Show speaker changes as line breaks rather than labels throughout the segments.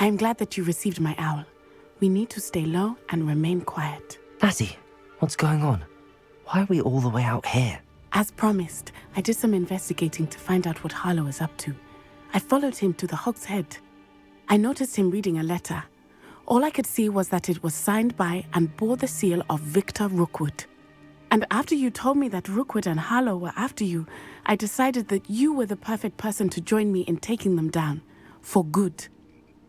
I'm glad that you received my owl. We need to stay low and remain quiet.
Natty, what's going on? Why are we all the way out here?
As promised, I did some investigating to find out what Harlow is up to. I followed him to the Hog's Head. I noticed him reading a letter. All I could see was that it was signed by and bore the seal of Victor Rookwood. And after you told me that Rookwood and Harlow were after you, I decided that you were the perfect person to join me in taking them down. For good.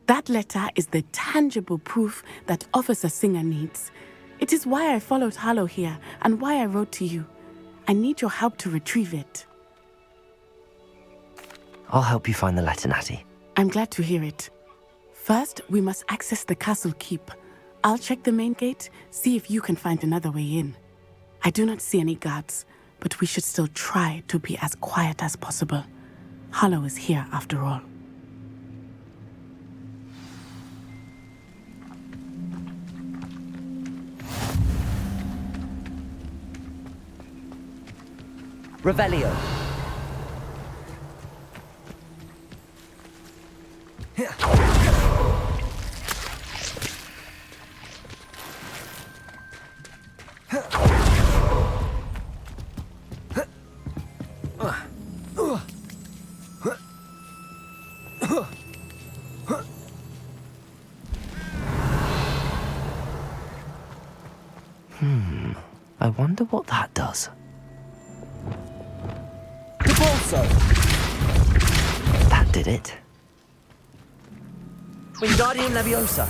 That letter is the tangible proof that Officer Singer needs. It is why I followed Harlow here and why I wrote to you. I need your help to retrieve it.
I'll help you find the letter, Natty.
I'm glad to hear it. First, we must access the castle keep. I'll check the main gate, see if you can find another way in. I do not see any guards, but we should still try to be as quiet as possible. Harlow is here after all.
Revelio. I wonder what that does. That did it. Wingardium Leviosa.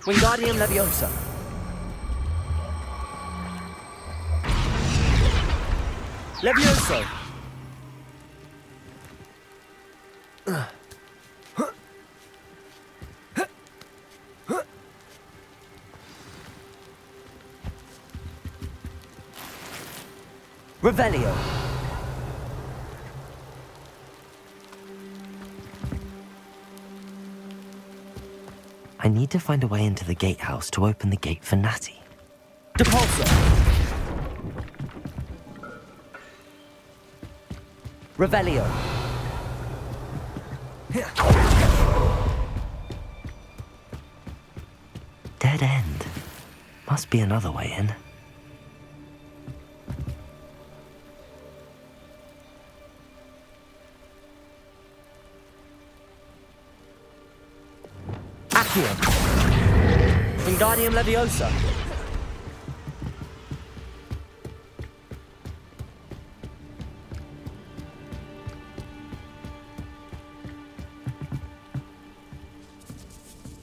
Wingardium Leviosa. Levioso. Revelio. I need to find a way into the gatehouse to open the gate for Natty. Depulso! Revelio. Dead end. Must be another way in. Wingardium Leviosa.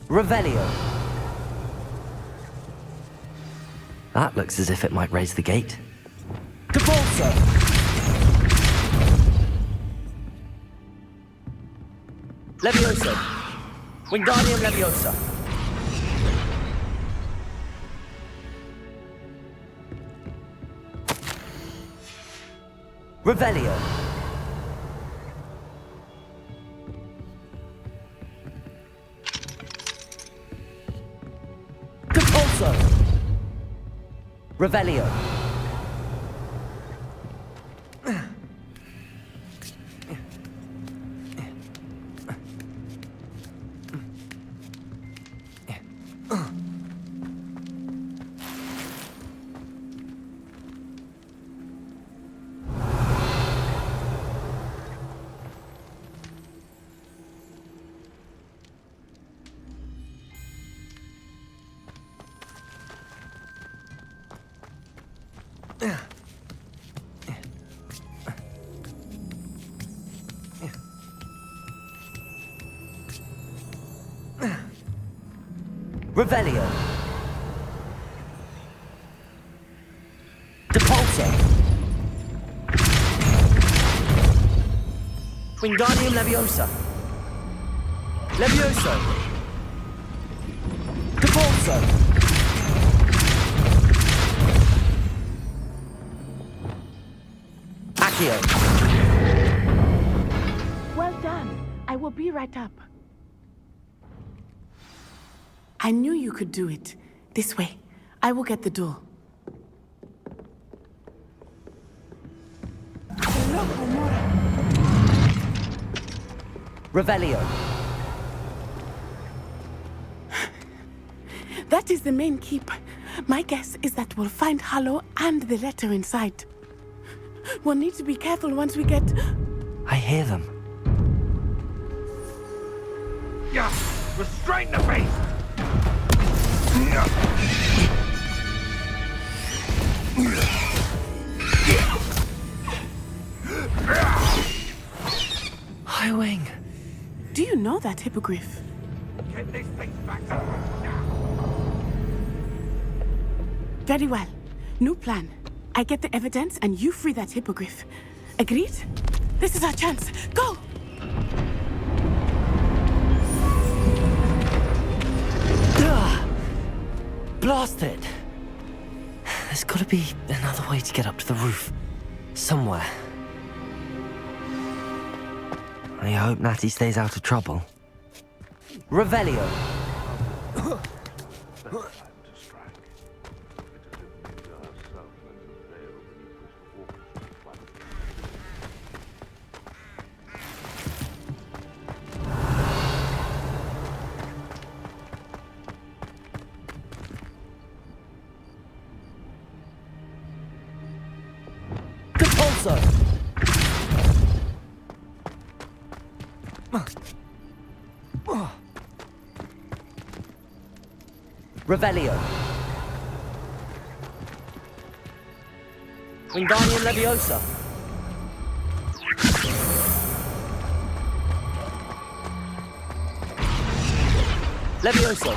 Revelio. That looks as if it might raise the gate. Depulso. Leviosa. Wingardium Leviosa. Revelio. Depulso. Revelio. Revelio. Depulso. Wingardium Leviosa. Levioso. Depulso. Accio.
Well done. I will be right up. I knew you could do it. This way. I will get the door. Hello, Homura.
Revelio.
That is the main keep. My guess is that we'll find Harlow and the letter inside. We'll need to be careful once we get...
I hear them.
Yeah, restrain the beast!
Highwing.
Do you know that hippogriff?
Get this thing back to now!
Very well. New plan. I get the evidence and you free that hippogriff. Agreed? This is our chance. Go!
Blast it! There's gotta be another way to get up to the roof. Somewhere. I hope Natty stays out of trouble. Revelio. Depulso. Revelio. Wingardium Leviosa. Levioso.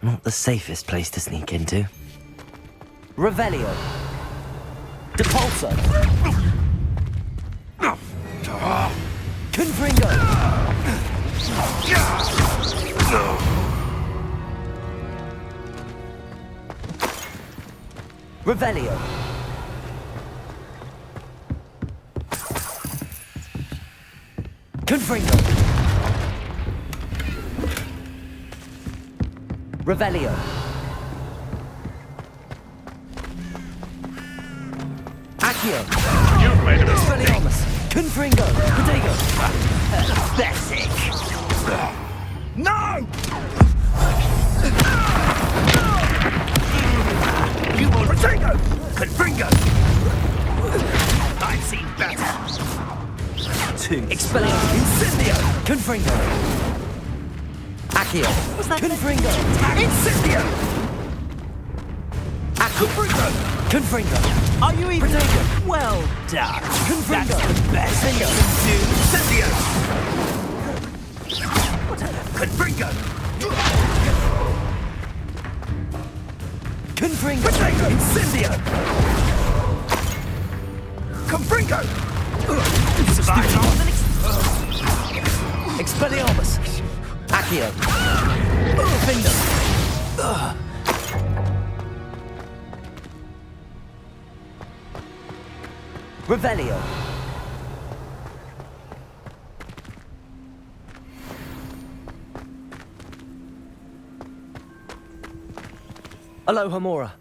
Not the safest place to sneak into. Revelio. Depulso. Confringo. Revelio. Confringo. Revelio. Accio.
You've made a mistake!
Expelliarmus. Confringo. Protego.
Pathetic! No! You will Protego! Confringo! I've seen better! Two.
Expelliarmus.
Incendio!
Confringo. Accio. Confringo.
Incendio!
Confringo. Confringo.
Are you even...
Protego.
Well done!
Confringo.
That's the best thing you can do! Incendio! Confringo!
Confringo.
Protego! Incendio! Confringo! Survive longer than
Expelliarmus. Accio. Finger. Revelio. Aloha Mora.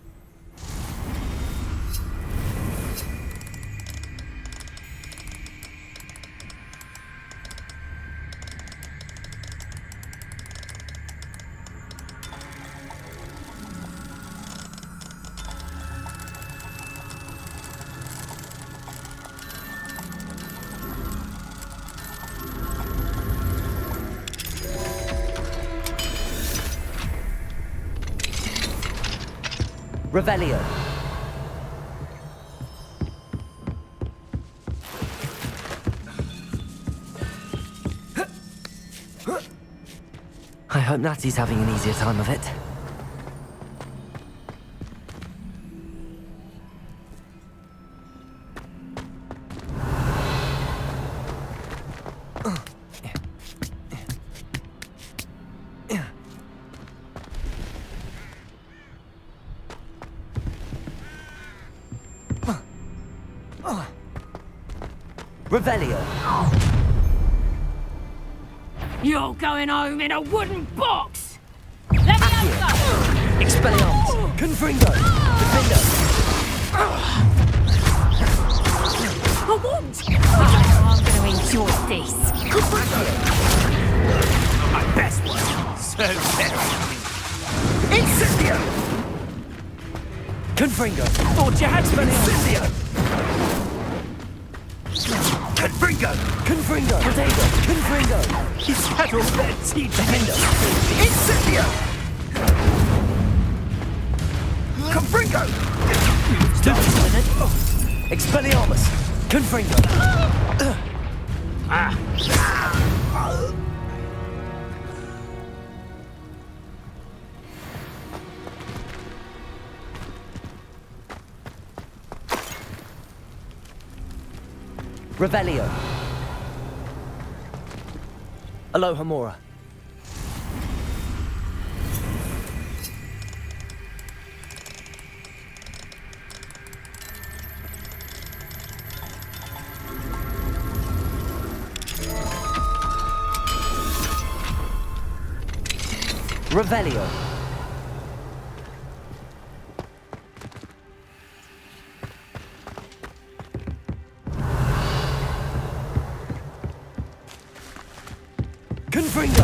Revelio. I hope Natty's having an easier time of it. Revelio.
You're going home in a wooden box! Let me have some!
Expelliarmus. Confringo. Defendo.
I won't! I'm gonna enjoy this.
My best one. So very. Incendio!
Confringo.
Thought you had Incendio! Confringo!
Confringo. Potato. Confringo.
He's had all their teeth.
Defendo.
Incendio! Confringo!
Starts with it. Expelliarmus. Confringo. Revelio. Aloha Mora. Revelio. Confringo.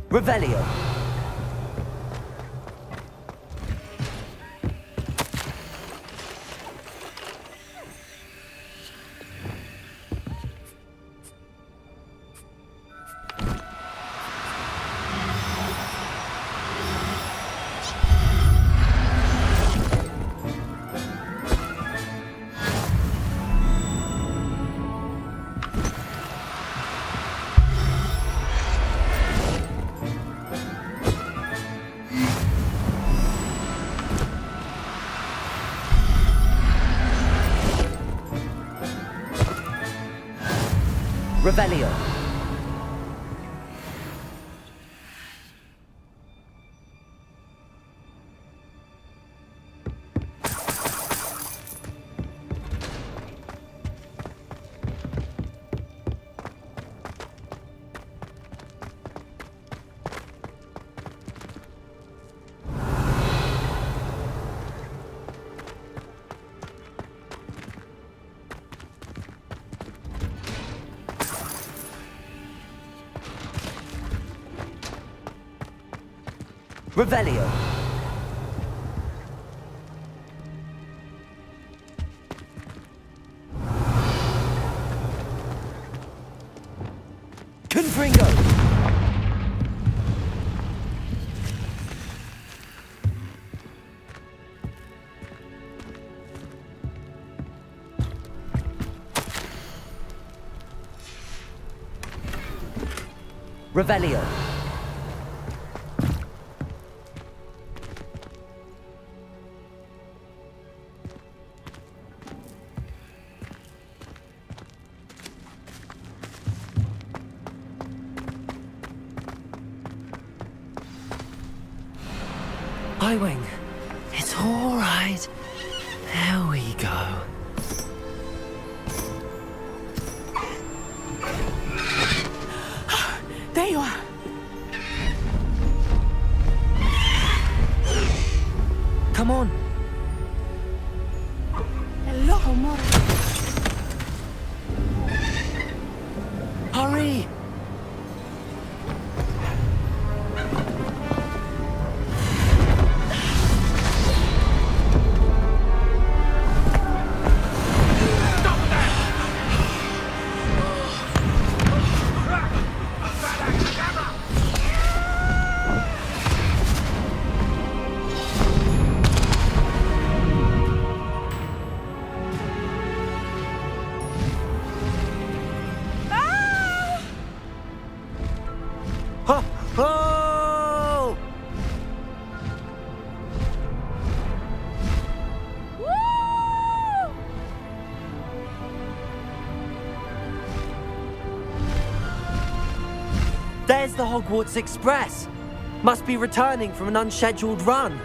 Revelio. Revelio. Revelio. Confringo. Revelio. Wing, it's all right. There we go.
There you are.
Come on.
Hello, Mora.
Hurry. Oh! There's the Hogwarts Express. Must be returning from an unscheduled run.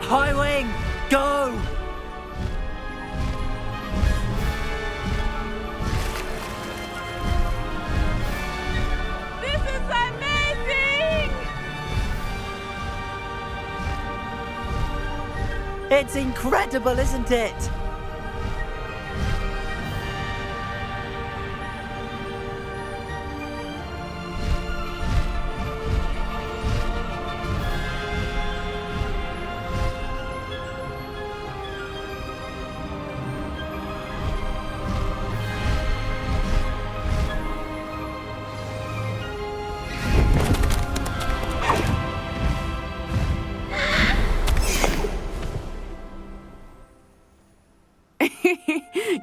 Highwing, go!
This is amazing!
It's incredible, isn't it?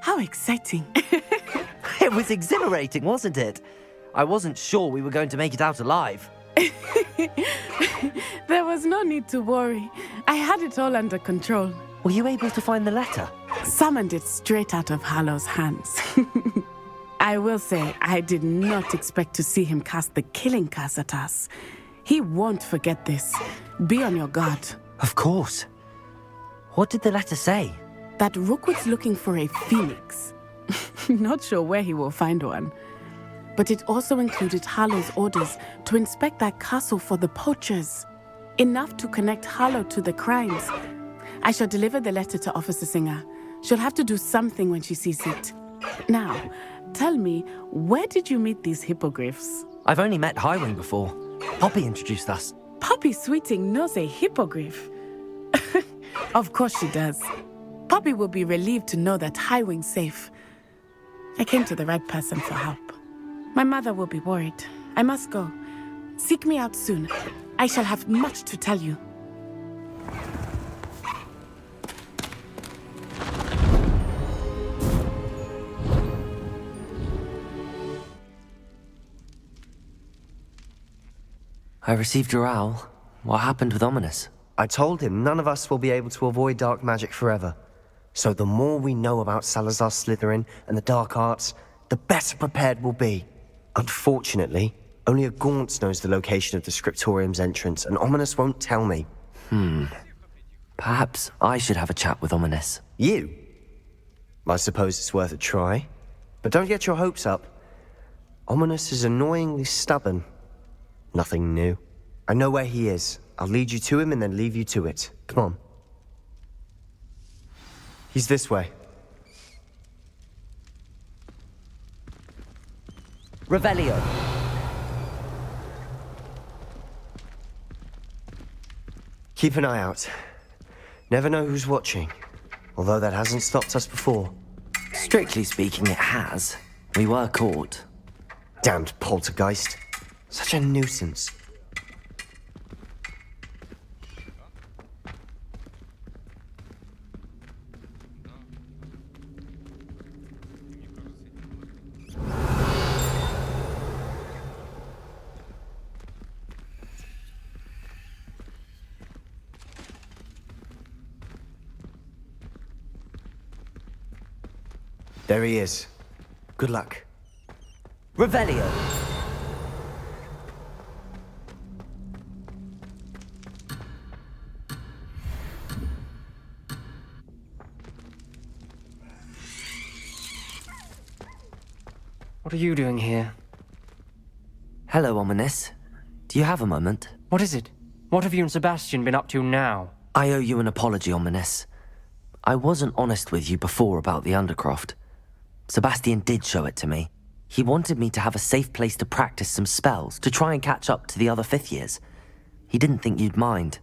How exciting.
It was exhilarating, wasn't it? I wasn't sure we were going to make it out alive.
There was no need to worry. I had it all under control.
Were you able to find the letter?
Summoned it straight out of Harlow's hands. I will say, I did not expect to see him cast the killing curse at us. He won't forget this. Be on your guard.
Of course. What did the letter say?
That Rookwood's looking for a phoenix. Not sure where he will find one. But it also included Harlow's orders to inspect that castle for the poachers. Enough to connect Harlow to the crimes. I shall deliver the letter to Officer Singer. She'll have to do something when she sees it. Now, tell me, where did you meet these hippogriffs?
I've only met Highwing before. Poppy introduced us.
Poppy Sweeting knows a hippogriff. Of course she does. Poppy will be relieved to know that Highwing's safe. I came to the right person for help. My mother will be worried. I must go. Seek me out soon. I shall have much to tell you.
I received your owl. What happened with Ominous?
I told him none of us will be able to avoid dark magic forever. So the more we know about Salazar Slytherin and the dark arts, the better prepared we'll be. Unfortunately, only a Gaunt knows the location of the Scriptorium's entrance, and Ominous won't tell me.
Perhaps I should have a chat with Ominous.
You? I suppose it's worth a try. But don't get your hopes up. Ominous is annoyingly stubborn. Nothing new. I know where he is. I'll lead you to him and then leave you to it. Come on. He's this way.
Revelio.
Keep an eye out. Never know who's watching. Although that hasn't stopped us before.
Strictly speaking, it has. We were caught.
Damned poltergeist. Such a nuisance. There he is. Good luck.
Revelio.
What are you doing here?
Hello, Ominous. Do you have a moment?
What is it? What have you and Sebastian been up to now?
I owe you an apology, Ominous. I wasn't honest with you before about the Undercroft. Sebastian did show it to me. He wanted me to have a safe place to practice some spells, to try and catch up to the other fifth years. He didn't think you'd mind.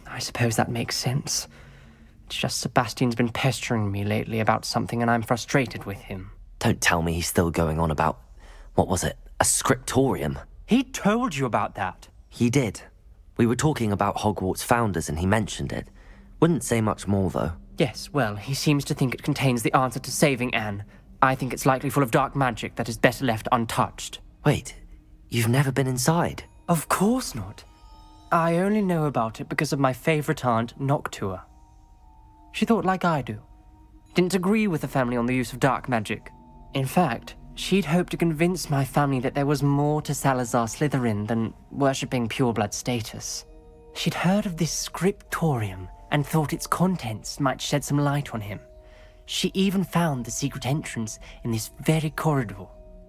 I suppose that makes sense. It's just Sebastian's been pestering me lately about something and I'm frustrated with him.
Don't tell me he's still going on about, what was it, a scriptorium?
He told you about that.
He did. We were talking about Hogwarts founders and he mentioned it. Wouldn't say much more, though.
Yes, well, he seems to think it contains the answer to saving Anne. I think it's likely full of dark magic that is better left untouched.
Wait, you've never been inside?
Of course not. I only know about it because of my favorite aunt, Noctua. She thought like I do. Didn't agree with the family on the use of dark magic. In fact, she'd hoped to convince my family that there was more to Salazar Slytherin than worshipping pureblood status. She'd heard of this scriptorium and thought its contents might shed some light on him. She even found the secret entrance in this very corridor.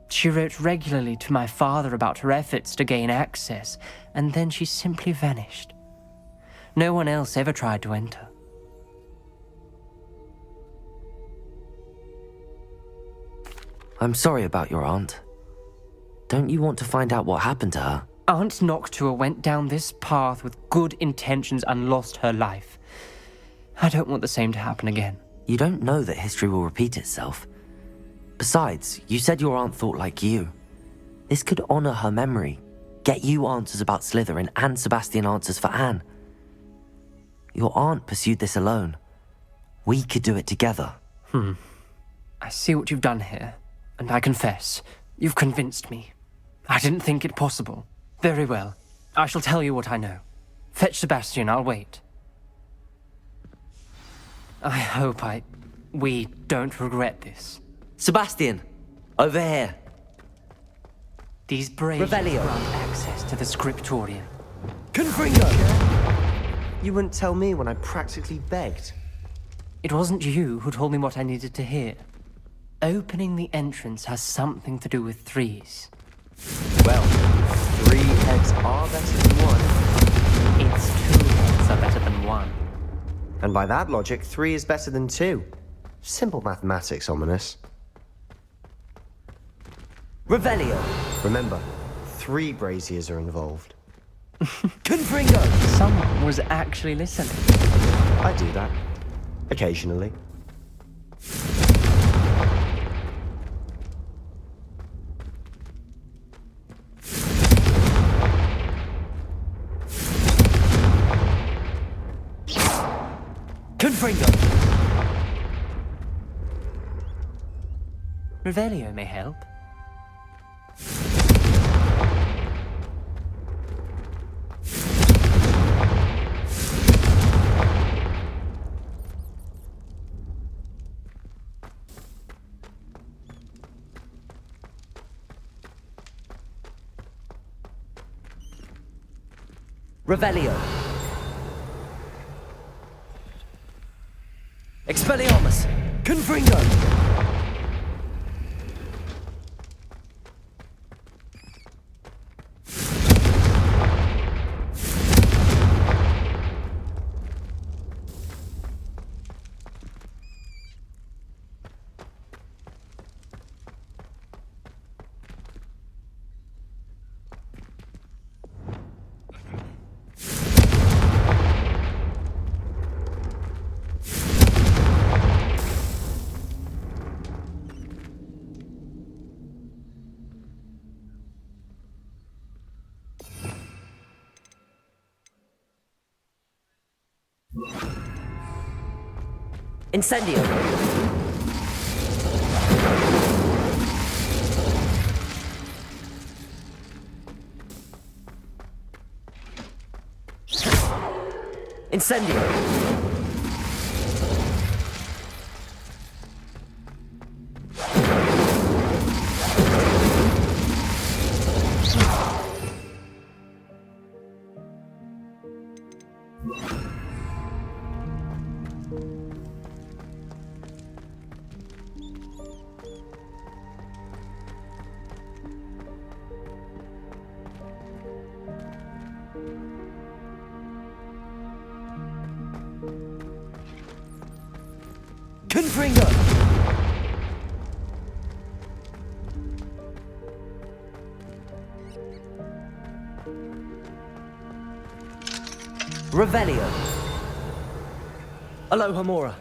She wrote regularly to my father about her efforts to gain access, and then she simply vanished. No one else ever tried to enter.
I'm sorry about your aunt. Don't you want to find out what happened to her?
Aunt Noctua went down this path with good intentions and lost her life. I don't want the same to happen again.
You don't know that history will repeat itself. Besides, you said your aunt thought like you. This could honor her memory, get you answers about Slytherin and Sebastian answers for Anne. Your aunt pursued this alone. We could do it together.
I see what you've done here, and I confess, you've convinced me. I didn't think it possible. Very well. I shall tell you what I know. Fetch Sebastian, I'll wait. I hope we don't regret this.
Sebastian! Over here!
These braves
Revelio.
grant access to the scriptorium.
Confringo!
You wouldn't tell me when I practically begged.
It wasn't you who told me what I needed to hear. Opening the entrance has something to do with threes.
Well, 3 heads are better than 1.
It's 2 heads are better than 1.
And by that logic, 3 is better than 2. Simple mathematics, Ominous.
Revelio!
Remember, 3 braziers are involved.
Confringo!
Someone was actually listening.
I do that. Occasionally.
Confringo!
Revelio may help.
Revelio! Expelliarmus!
Confringo!
Incendio! Incendio!
Confringo!
Revelio! Aloha Mora!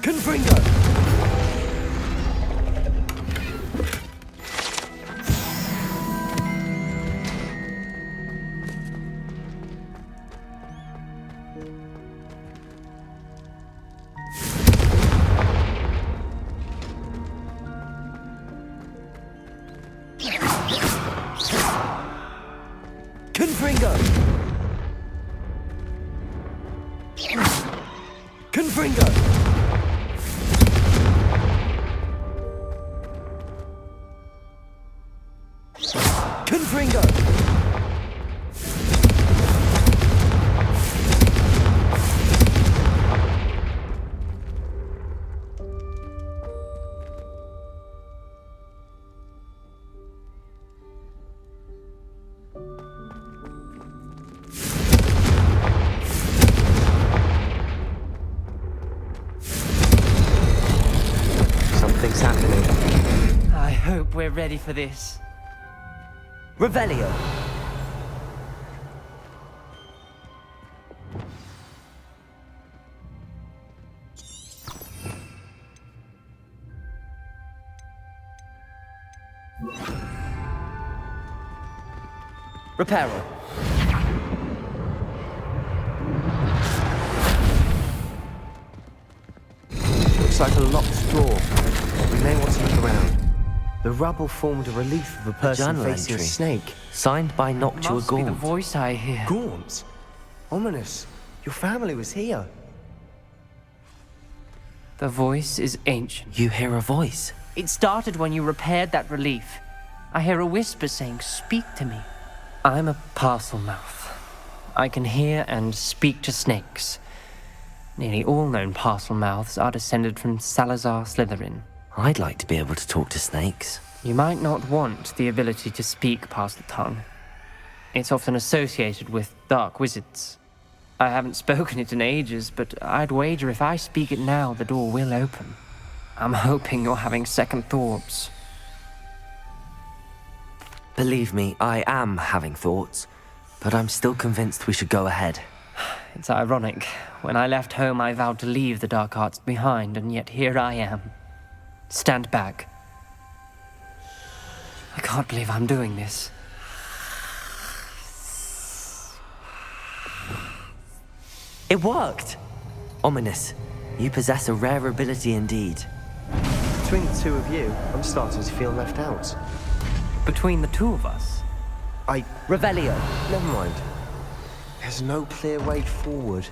Confringo! Confringo! Confringo! Confringo!
Something's happening.
I hope we're ready for this.
Revelio! Reparo.
Looks like a locked door. We may want to look around. The rubble formed a relief of a person
journal
facing
entry.
a snake.
Signed by Noctua
Must be the
Gaunt.
voice I hear.
Gaunt? Ominous. Your family was here.
The voice is ancient.
You hear a voice.
It started when you repaired that relief. I hear a whisper saying, "Speak to me." I'm a parcel mouth. I can hear and speak to snakes. Nearly all known parcel mouths are descended from Salazar Slytherin.
I'd like to be able to talk to snakes.
You might not want the ability to speak parcel tongue. It's often associated with dark wizards. I haven't spoken it in ages, but I'd wager if I speak it now, the door will open. I'm hoping you're having second thoughts.
Believe me, I am having thoughts, but I'm still convinced we should go ahead.
It's ironic. When I left home, I vowed to leave the dark arts behind, and yet here I am. Stand back. I can't believe I'm doing this.
It worked! Ominous, you possess a rare ability indeed.
Between the two of you, I'm starting to feel left out.
Between the two of us,
Revelio!
Never mind. There's no clear way forward.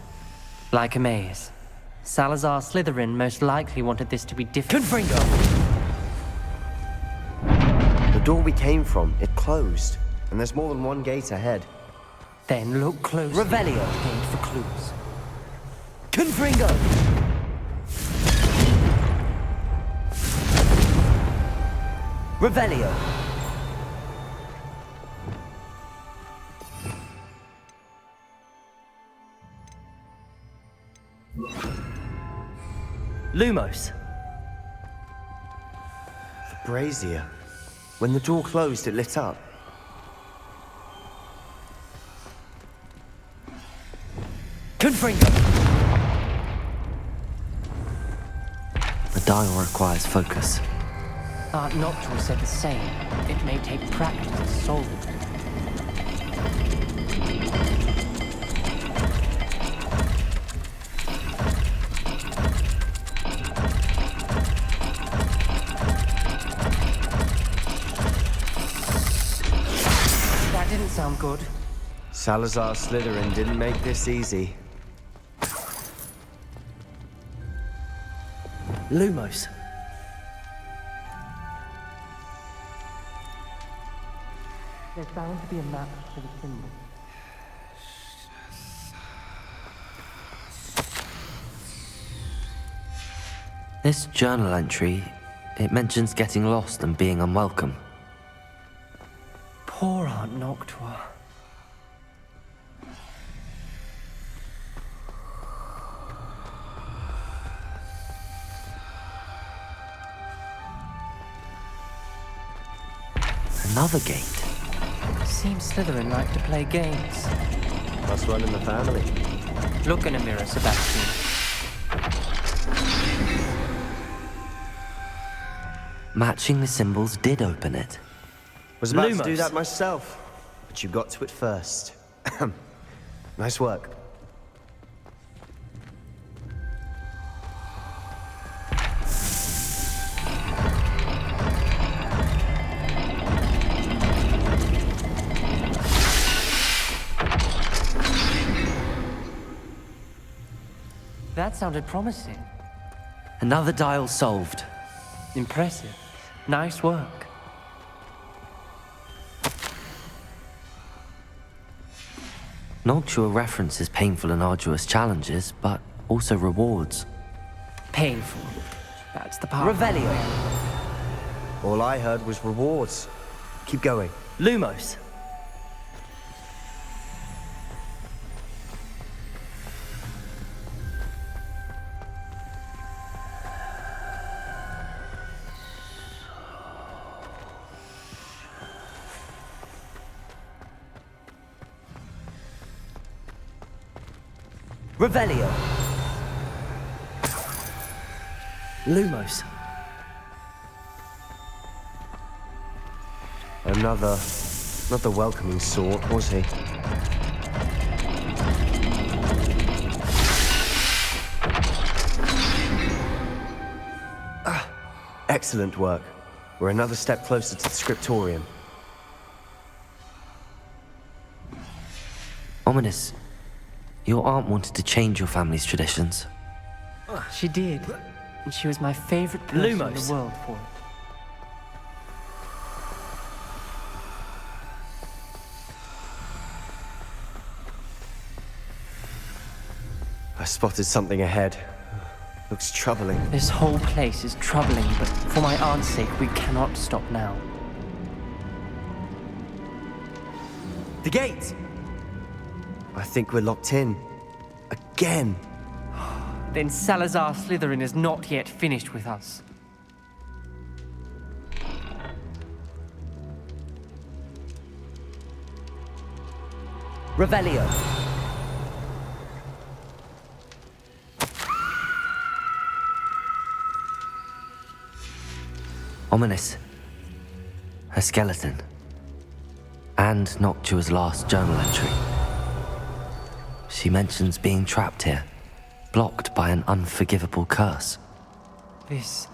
like a maze. Salazar Slytherin most likely wanted this to be different.
Confringo!
The door we came from, it closed. And there's more than one gate ahead.
Then look closer.
Revelio!
Gained for clues.
Confringo! Revelio! Lumos!
The brazier. When the door closed, it lit up.
Confringo!
The dial requires focus.
Aunt Noctua said the same. It may take practice to solve it. That didn't sound good.
Salazar Slytherin didn't make this easy.
Lumos!
There's bound to be a map to the symbol.
This journal entry, it mentions getting lost and being unwelcome.
Poor Aunt Noctua.
Another gate.
Seems Slytherin like to play games.
Must run in the family.
Look in a mirror, Sebastian.
Matching the symbols did open it.
Was about to do
Lumos.
that myself, but you got to it first. Nice work.
That sounded promising.
Another dial solved.
Impressive. Nice work.
Noctua references painful and arduous challenges, but also rewards.
Painful. That's the part.
Revelio.
All I heard was rewards. Keep going.
Lumos. Revelio. Lumos.
Not the welcoming sort, was he? Excellent work. We're another step closer to the scriptorium.
Ominous, your aunt wanted to change your family's traditions.
She did. And she was my favorite person in
Lumos.
the world for it.
I spotted something ahead. Looks troubling.
This whole place is troubling, but for my aunt's sake, we cannot stop now.
The gate! I think we're locked in. Again.
Then Salazar Slytherin is not yet finished with us.
Revelio.
Ominous. Her skeleton. And Noctua's last journal entry. She mentions being trapped here, blocked by an unforgivable curse.
This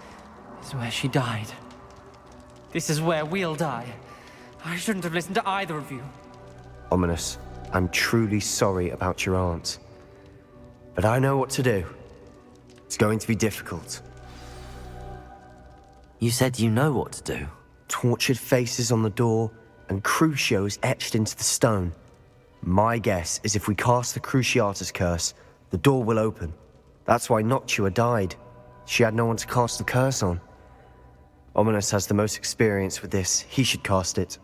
is where she died. This is where we'll die. I shouldn't have listened to either of you.
Ominous, I'm truly sorry about your aunt. But I know what to do. It's going to be difficult.
You said you know what to do.
Tortured faces on the door and Crucios etched into the stone. My guess is if we cast the Cruciatus curse, the door will open. That's why Noctua died. She had no one to cast the curse on. Ominous has the most experience with this. He should cast it.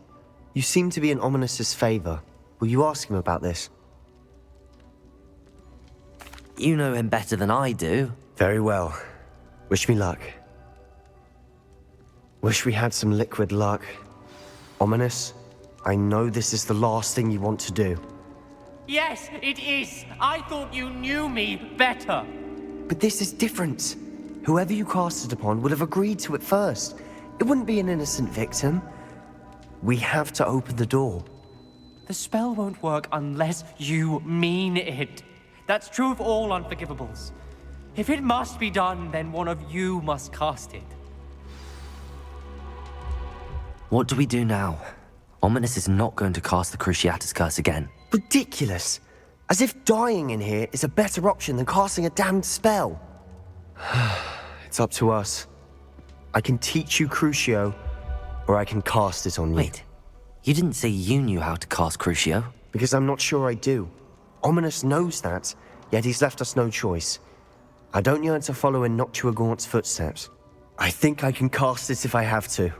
You seem to be in Ominous's favor. Will you ask him about this?
You know him better than I do.
Very well. Wish me luck. Wish we had some liquid luck. Ominous, I know this is the last thing you want to do.
Yes, it is. I thought you knew me better.
But this is different. Whoever you cast it upon would have agreed to it first. It wouldn't be an innocent victim. We have to open the door.
The spell won't work unless you mean it. That's true of all unforgivables. If it must be done, then one of you must cast it.
What do we do now? Ominous is not going to cast the Cruciatus curse again.
Ridiculous. As if dying in here is a better option than casting a damned spell. It's up to us. I can teach you Crucio, or I can cast it on you.
Wait, you didn't say you knew how to cast Crucio?
Because I'm not sure I do. Ominous knows that, yet he's left us no choice. I don't yearn to follow in Noctua Gaunt's footsteps. I think I can cast it if I have to.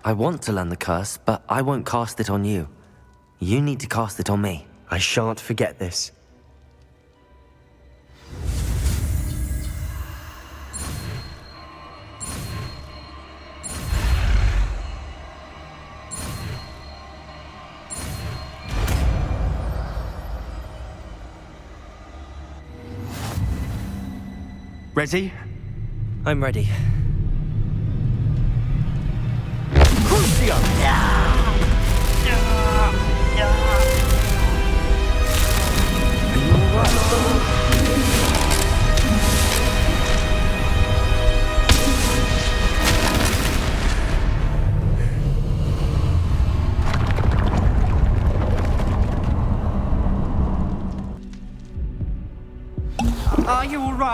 I want to learn the curse, but I won't cast it on you. You need to cast it on me.
I shan't forget this.
Ready?
I'm ready.
Crucio!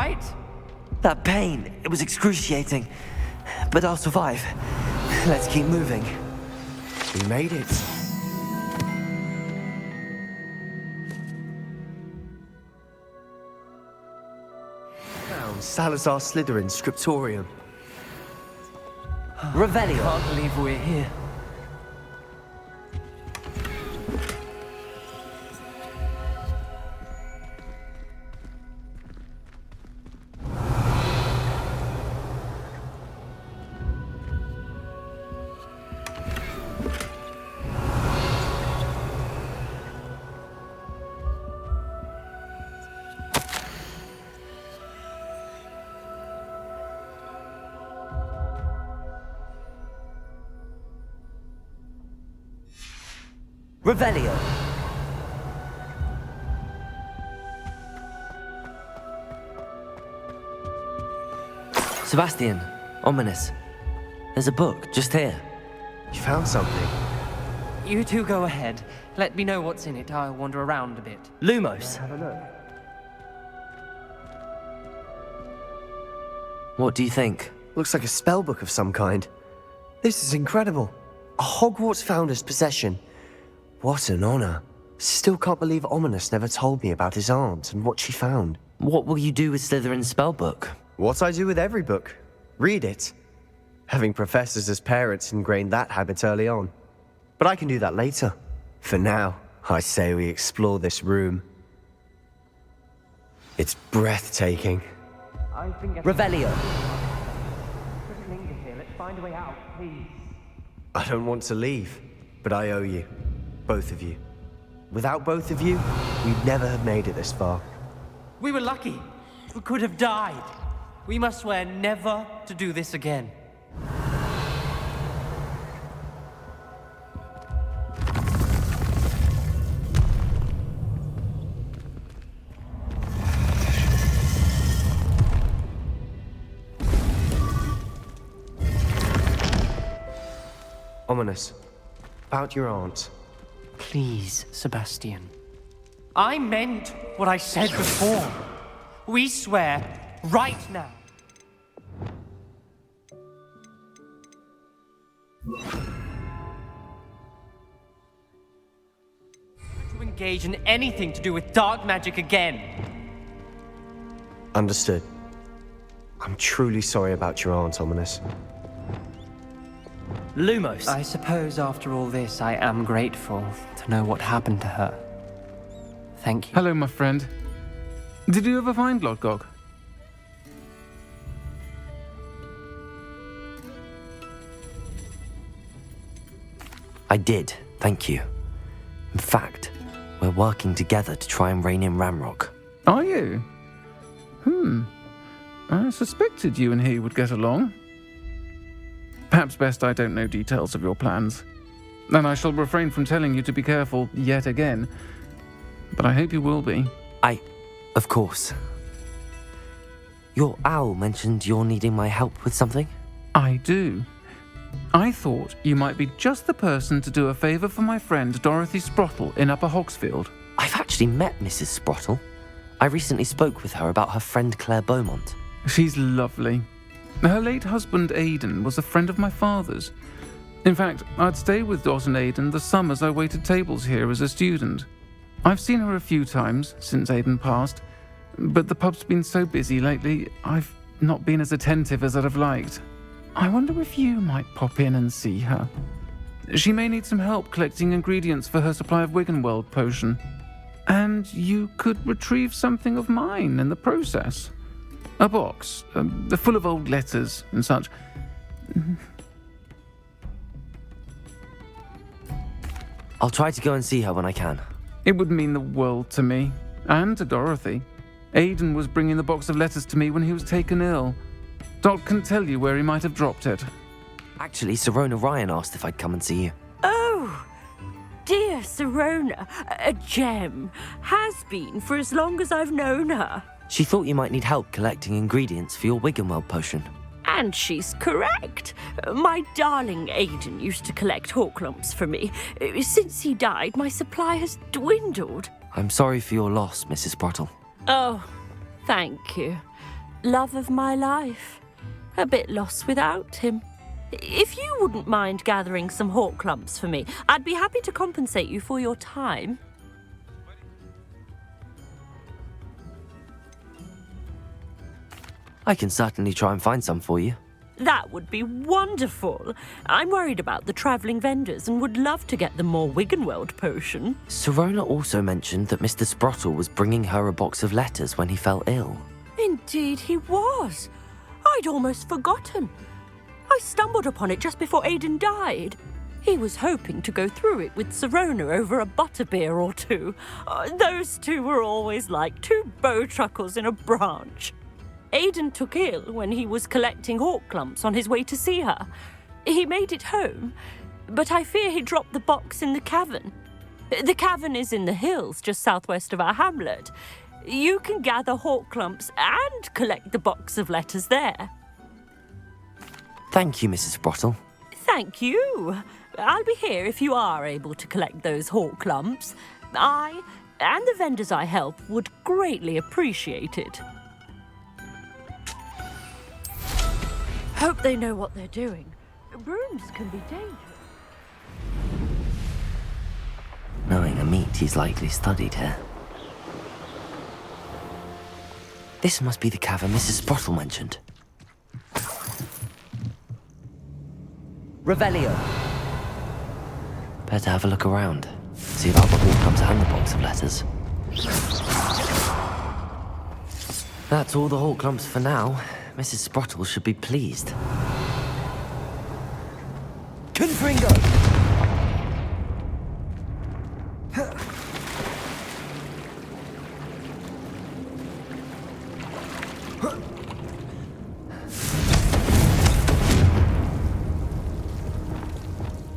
right?
That pain, it was excruciating. But I'll survive. Let's keep moving.
We made it. Found Salazar Slytherin's scriptorium.
Revelio.
Can't believe we're here.
Revelio. Sebastian, ominous. There's a book just here.
You found something?
You two go ahead. Let me know what's in it. I'll wander around a bit.
Lumos.
What do you think?
Looks like a spellbook of some kind. This is incredible. A Hogwarts founder's possession. What an honor. Still can't believe Ominous never told me about his aunt and what she found.
What will you do with Slytherin's spellbook?
What I do with every book. Read it. Having professors as parents ingrained that habit early on. But I can do that later. For now, I say we explore this room. It's breathtaking.
I think
Revelio.
Let's linger here. Let's find a way out, please.
I don't want to leave, but I owe you. Both of you. Without both of you, we'd never have made it this far.
We were lucky. We could have died. We must swear never to do this again.
Ominous. About your aunt.
Please, Sebastian. I meant what I said before. We swear right now. To engage in anything to do with dark magic again.
Understood. I'm truly sorry about your aunt, Ominous.
Lumos.
I suppose after all this, I am grateful to know what happened to her. Thank you.
Hello, my friend. Did you ever find Lodgok?
I did, thank you. In fact, we're working together to try and rein in Ramrock.
Are you? I suspected you and he would get along. Perhaps best I don't know details of your plans. And I shall refrain from telling you to be careful yet again. But I hope you will be.
Of course. Your owl mentioned you're needing my help with something?
I do. I thought you might be just the person to do a favour for my friend Dorothy Sprottle in Upper Hogsfield.
I've actually met Mrs. Sprottle. I recently spoke with her about her friend Claire Beaumont.
She's lovely. Her late husband Aidan was a friend of my father's. In fact, I'd stay with Dot and Aidan the summers I waited tables here as a student. I've seen her a few times since Aidan passed, but the pub's been so busy lately, I've not been as attentive as I'd have liked. I wonder if you might pop in and see her. She may need some help collecting ingredients for her supply of Wiggenweld potion. And you could retrieve something of mine in the process. A box, full of old letters and such.
I'll try to go and see her when I can.
It would mean the world to me, and to Dorothy. Aidan was bringing the box of letters to me when he was taken ill. Dot can tell you where he might have dropped it.
Actually, Sirona Ryan asked if I'd come and see you.
Oh, dear Sirona, a gem. Has been for as long as I've known her.
She thought you might need help collecting ingredients for your Wiggenweld potion.
And she's correct. My darling Aidan used to collect hawk lumps for me. Since he died, my supply has dwindled.
I'm sorry for your loss, Mrs. Sprottle.
Oh, thank you. love of my life. A bit lost without him. If you wouldn't mind gathering some hawk lumps for me, I'd be happy to compensate you for your time.
I can certainly try and find some for you.
That would be wonderful. I'm worried about the travelling vendors and would love to get them more Wiggenweld potion.
Sirona also mentioned that Mr. Sprottle was bringing her a box of letters when he fell ill.
Indeed he was. I'd almost forgotten. I stumbled upon it just before Aidan died. He was hoping to go through it with Sirona over a butterbeer or two. Those two were always like two bowtruckles in a branch. Aidan took ill when he was collecting hawk lumps on his way to see her. He made it home, but I fear he dropped the box in the cavern. The cavern is in the hills just southwest of our hamlet. You can gather hawk lumps and collect the box of letters there.
Thank you, Mrs. Sprottle.
Thank you. I'll be here if you are able to collect those hawk lumps. I and the vendors I help would greatly appreciate it. Hope they know what they're doing. Brooms can be dangerous.
Knowing a meat he's likely studied here. This must be the cavern Mrs. Sprottle mentioned.
Revelio.
Better have a look around. See about the hawk lumps and the box of letters. That's all the hawk lumps for now. Mrs. Sprottle should be pleased.
Confringo.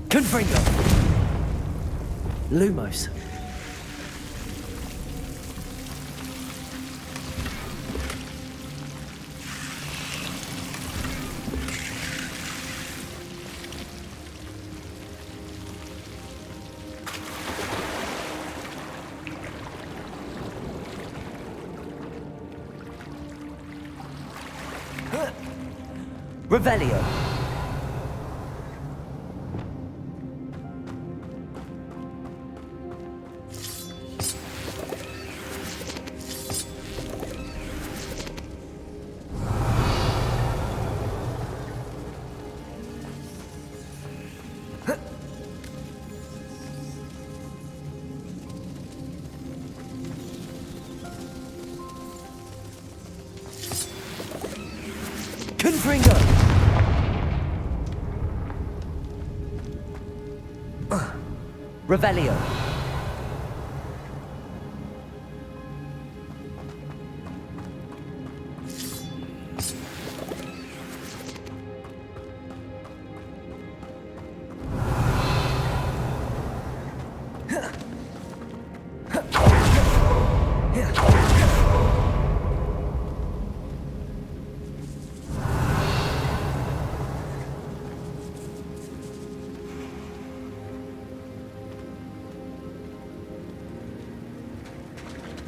Confringo. Lumos. Revelio. Confringo. Revelio.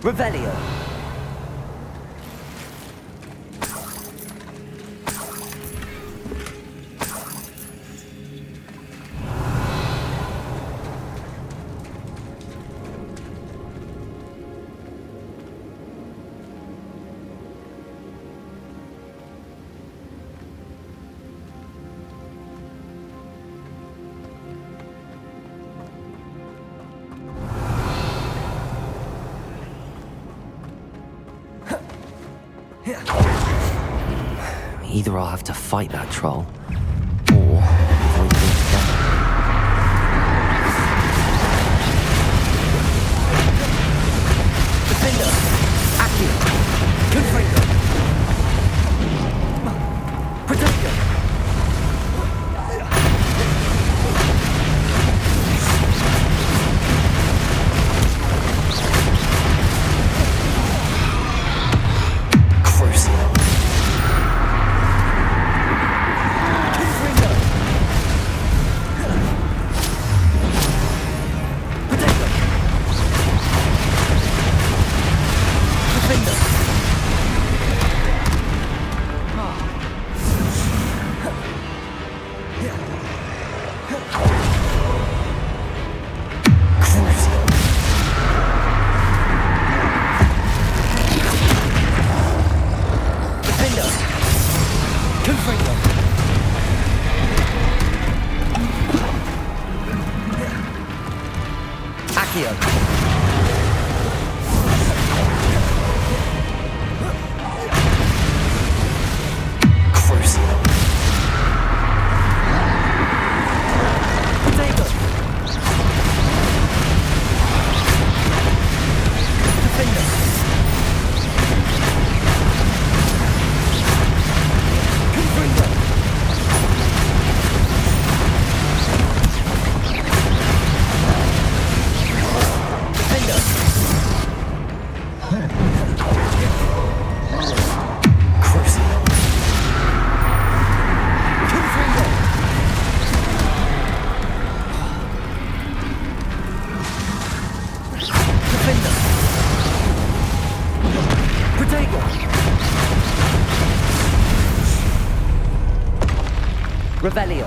Revelio.
Either I'll have to fight that troll, or avoid it together.
Defender. Accio. Confringo. Protector. Crucial. Confringo. Accio.
Crucial.
Potato. Defender. Confringo. Defender.
Crucial.
Confringo. Defender. Potato. Revelio.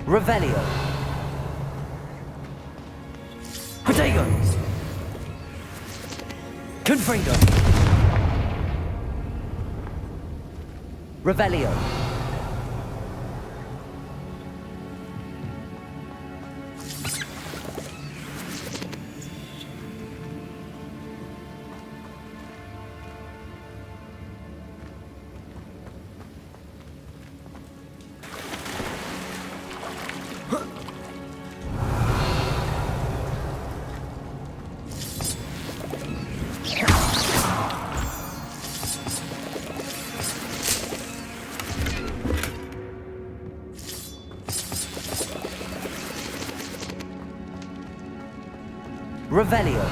Revelio. Potato. Confringo. Revelio. Revelio.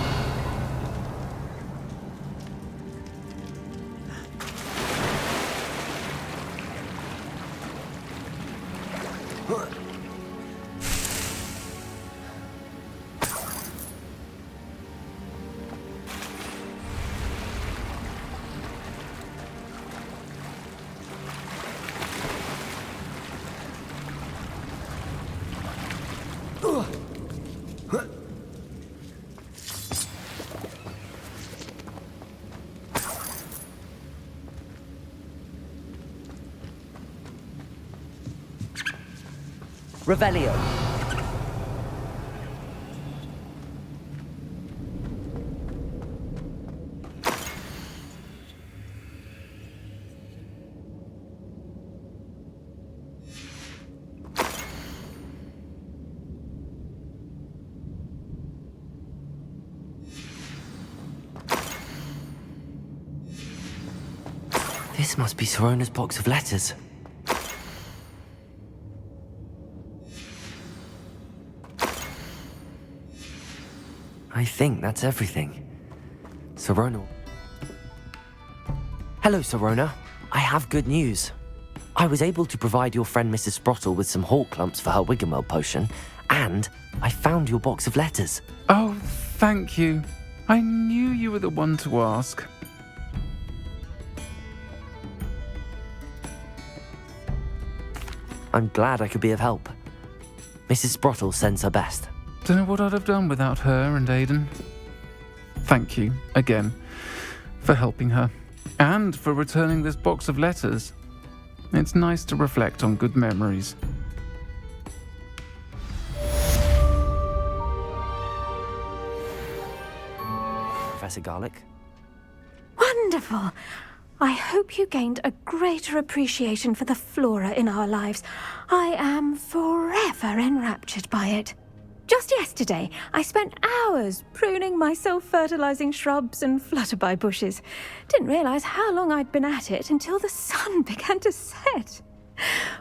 Revelio.
This must be Sorona's box of letters. I think that's everything. Sorona. Hello, Sorona. I have good news. I was able to provide your friend Mrs. Sprottle with some hawk lumps for her Wiggenweld potion, and I found your box of letters.
Oh, thank you. I knew you were the one to ask.
I'm glad I could be of help. Mrs. Sprottle sends her best.
Don't know what I'd have done without her and Aidan. Thank you, again, for helping her, and for returning this box of letters. It's nice to reflect on good memories.
Professor Garlick?
Wonderful! I hope you gained a greater appreciation for the flora in our lives. I am forever enraptured by it. Just yesterday, I spent hours pruning my self-fertilizing shrubs and flutterby bushes. Didn't realize how long I'd been at it until the sun began to set.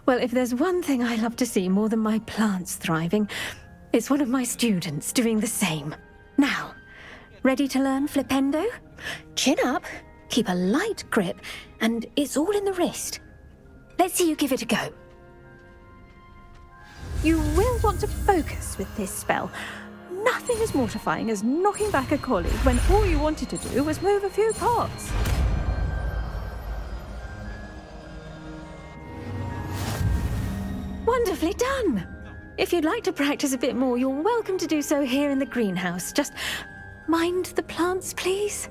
Well, if there's one thing I love to see more than my plants thriving, It's one of my students doing the same. Now, ready to learn flipendo? Chin up, keep a light grip, and it's all in the wrist. Let's see you give it a go. You will want to focus with this spell. Nothing as mortifying as knocking back a colleague when all you wanted to do was move a few parts. Wonderfully done! If you'd like to practice a bit more, you're welcome to do so here in the greenhouse. Just mind the plants, please.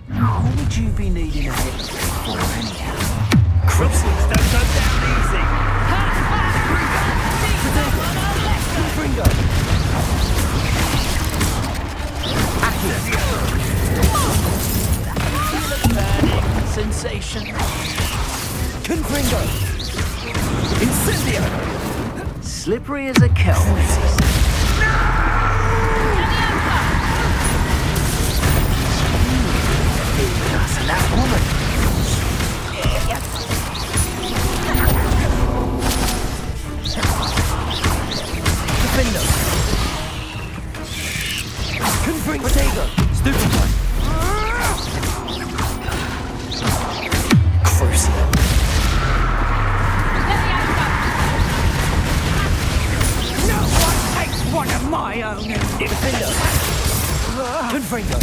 What would you be needing a hit for anyhow? Crooks don't go down easy. Gringo. Burning sensation. Confringo. Incendio. Slippery as a kelp. And that woman. Defender. Confring potato. Stupid one. Crucial. No one takes one of my own. Defender. Confringo.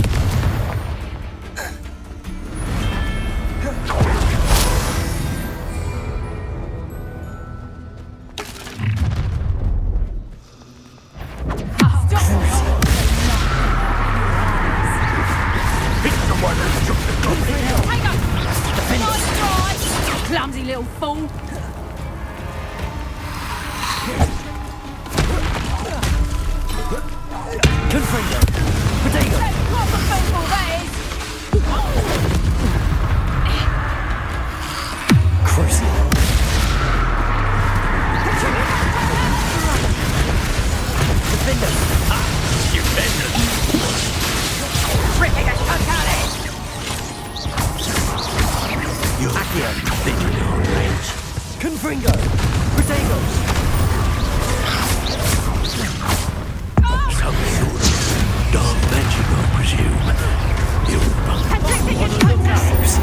Clumsy little fool.
Confringo. Potato.
Proper football, that is.
Crucial. Defender. Stupendous. Ripping a chunk out of it. You're thinking on range. Confringo. Potatoes. Some sort of dark magic, I presume. One of the powers.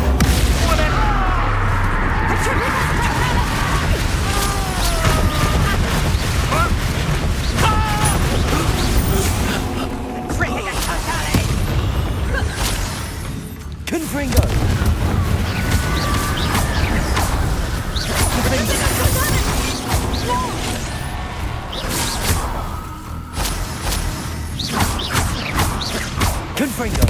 Confringo. Confringo.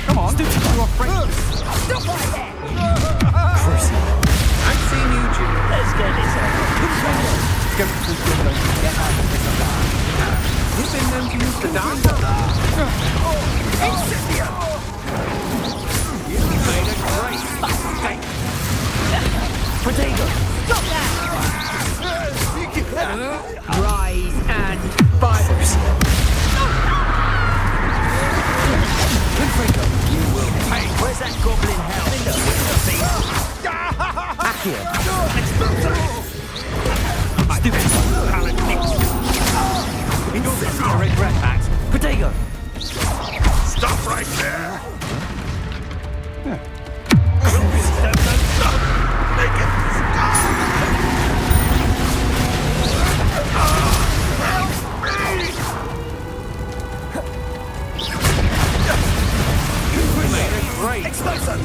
Come on, stupid, you're afraid. Stop right there. I've seen you, Jim. Let's get this out. Go to the window and get out of this alive. You've been known to use the dark. Incendio! You made a great mistake. Potato! Stop that! Rise and fire. Confringo, you will pay. Where's that goblin hell? Accio. Stupid pallet nicks. Incendio red rat backs. Potato. Stop right there. Stop. Make it stop. Help me. Great. Explosive.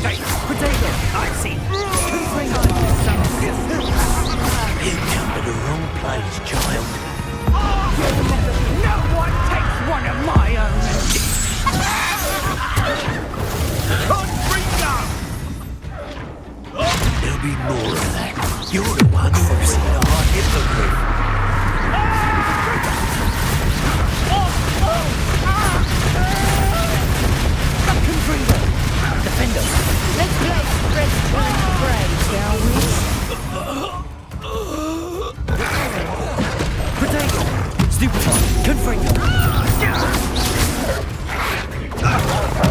Potato. I see. Confringo. one place, child.
No one takes one of my own.
There'll be more of that. You're the one who was in the hard hypocrite.
Defender. Let's play French time to pray, shall we?
Potato! Stupefy! Confringo!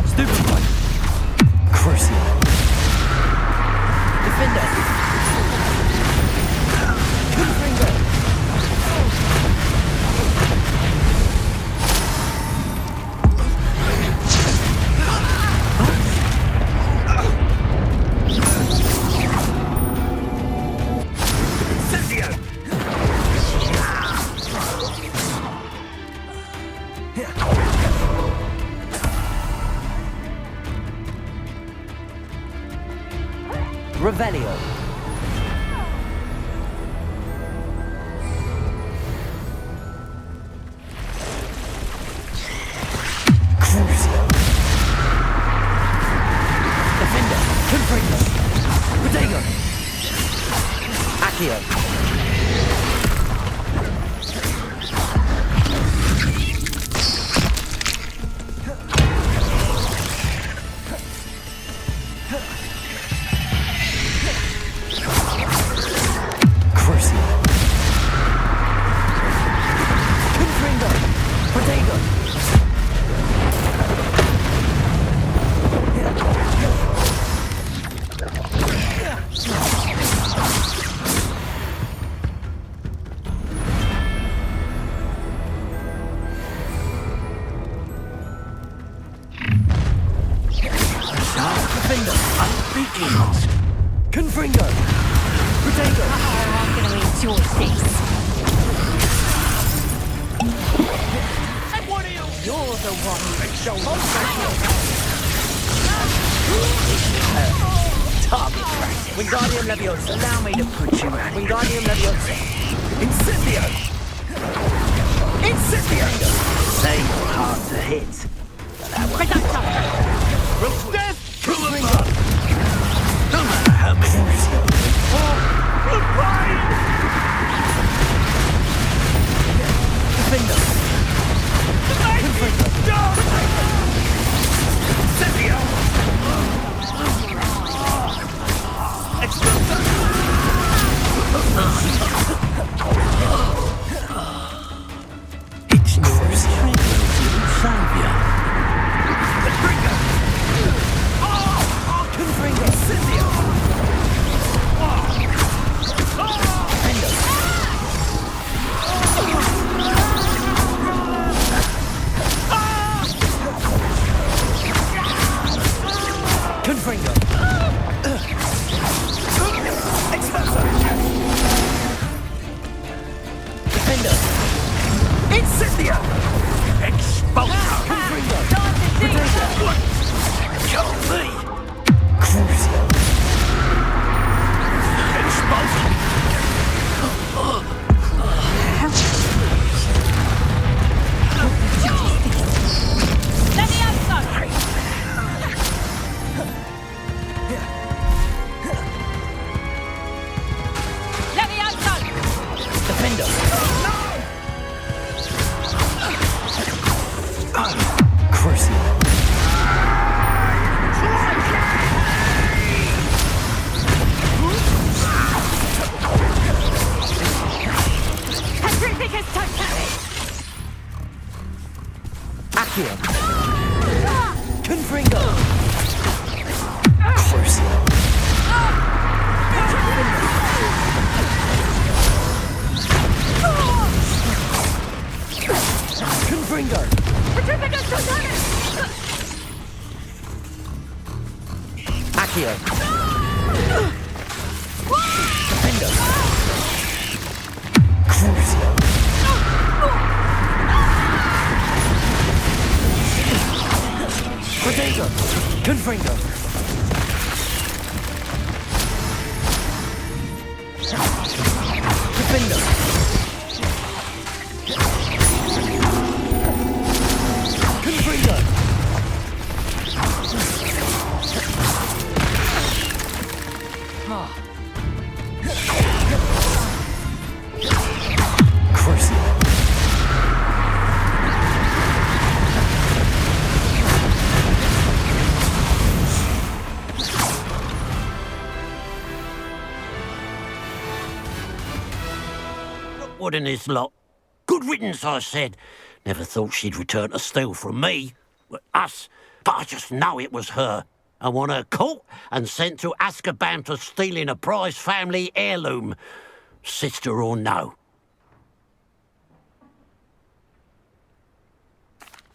Stupefy! Crucio!
Defender.
Confringo!
Revelio.
Crucio! Defender! Confringo! Potato!
Accio.
Crucio! Confringo! Potato! Defender! Unbeaten! Confringo! Potato!
I'm gonna enjoy this. You're the one who
Target practice! Wingardium Leviosa! Allow me to put you out! Wingardium Leviosa! Incendio! Incendio! They were hard to hit. Death! No matter how many... Defender! It's yours, Savior. Confringo! Incendio! Confringo! Expulso! Defender! Incendio! Expulso! Confringo! Potato! Kill me! Crucio! Expulso! Defender! Crucio! Accio! Confringo! Crucio! Confringo! Accio! Defender! Crucio! Potato! Confringo! Defender!
backward in this lot. Good riddance, I said. Never thought she'd return to steal from me. Us. But I just know it was her. I want her caught and sent to Azkaban for stealing a prize family heirloom. Sister or no.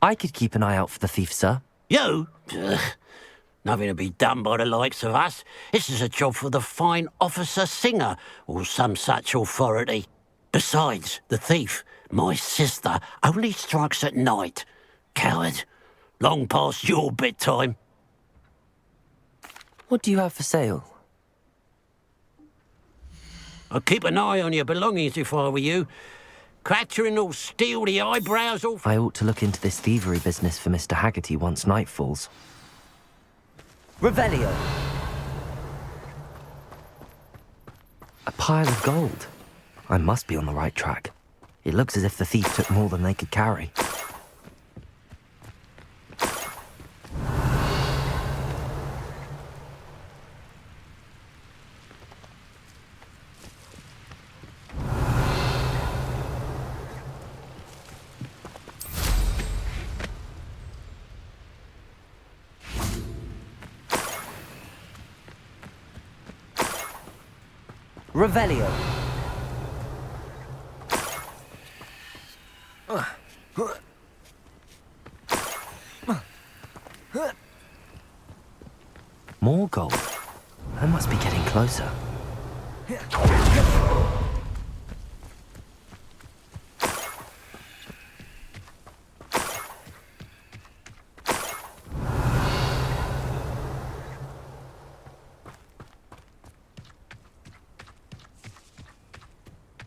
I could keep an eye out for the thief, sir.
You? Ugh. Nothing to be done by the likes of us. This is a job for the fine officer Singer, or some such authority. Besides, the thief, my sister, only strikes at night. Coward. Long past your bedtime.
What do you have for sale?
I'd keep an eye on your belongings if I were you. Crattering or steal the eyebrows off.
I ought to look into this thievery business for Mr. Haggerty once night falls.
Revelio.
A pile of gold. I must be on the right track. It looks as if the thief took more than they could carry.
Revelio.
More gold. I must be getting closer.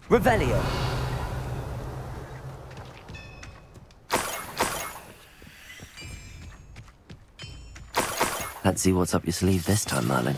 Revelio.
Let's see what's up your sleeve this time, Merlin.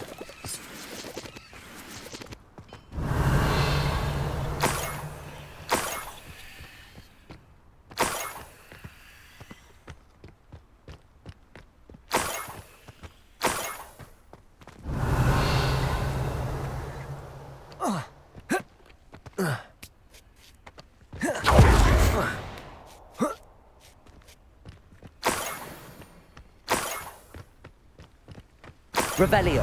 Revelio.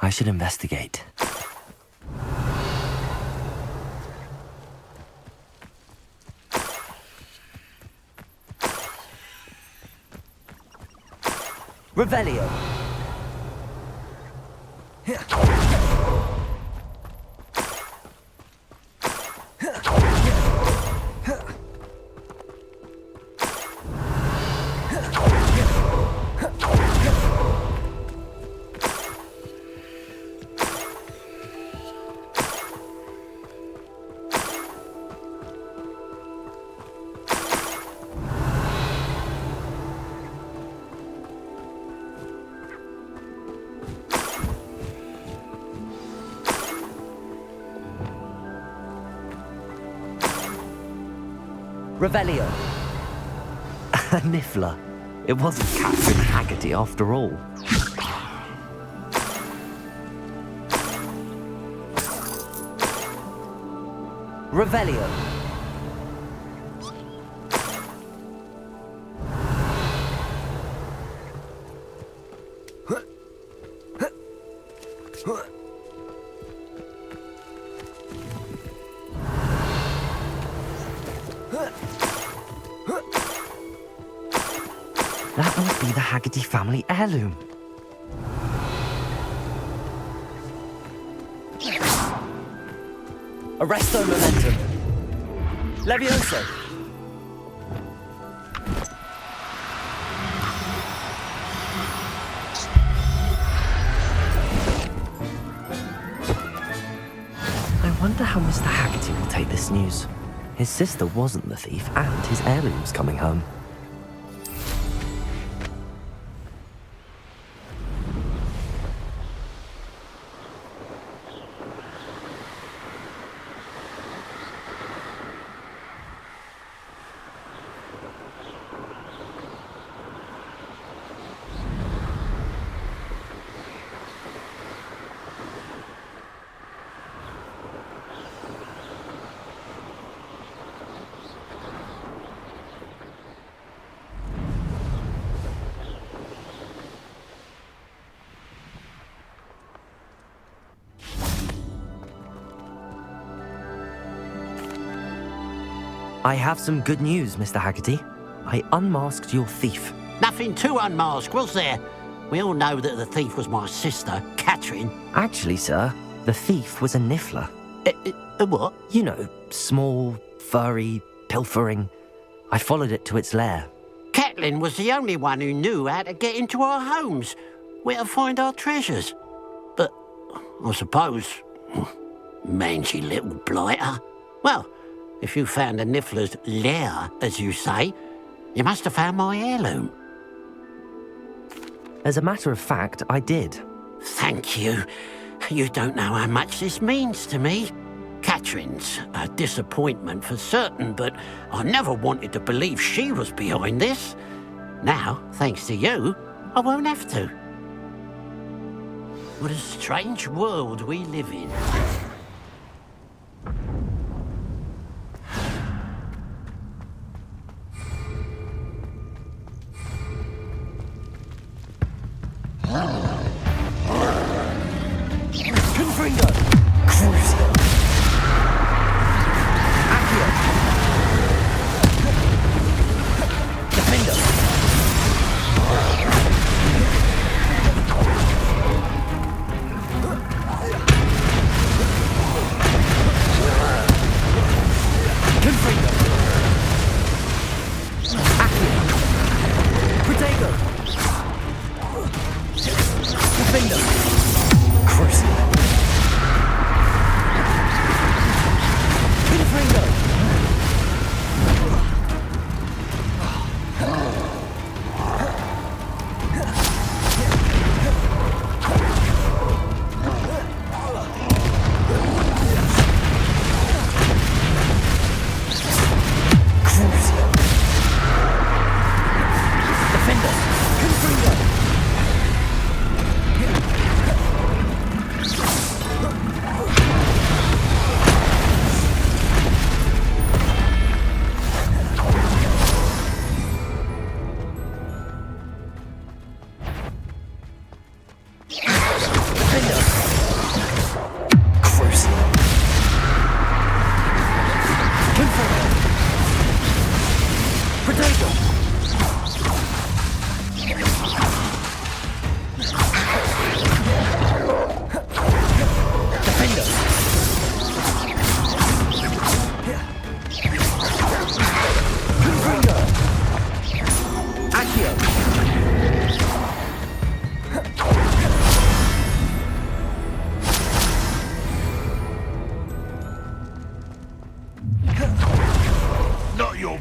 I should investigate.
Revelio. Revelio.
A niffler. It wasn't Captain Haggerty after all.
Revelio.
That must be the Haggerty family heirloom.
Arresto momentum. Levioso.
I wonder how Mr. Haggerty will take this news. His sister wasn't the thief, and his heirloom's coming home. I have some good news, Mr. Haggerty. I unmasked your thief.
Nothing to unmask, was there? We all know that the thief was my sister, Catherine.
Actually, sir, the thief was a niffler.
A what?
You know, small, furry, pilfering. I followed it to its lair.
Catelyn was the only one who knew how to get into our homes, where to find our treasures. But I suppose, mangy little blighter. Well, if you found the niffler's lair, as you say, you must have found my heirloom.
As a matter of fact, I did.
Thank you. You don't know how much this means to me. Catherine's a disappointment for certain, but I never wanted to believe she was behind this. Now, thanks to you, I won't have to. What a strange world we live in.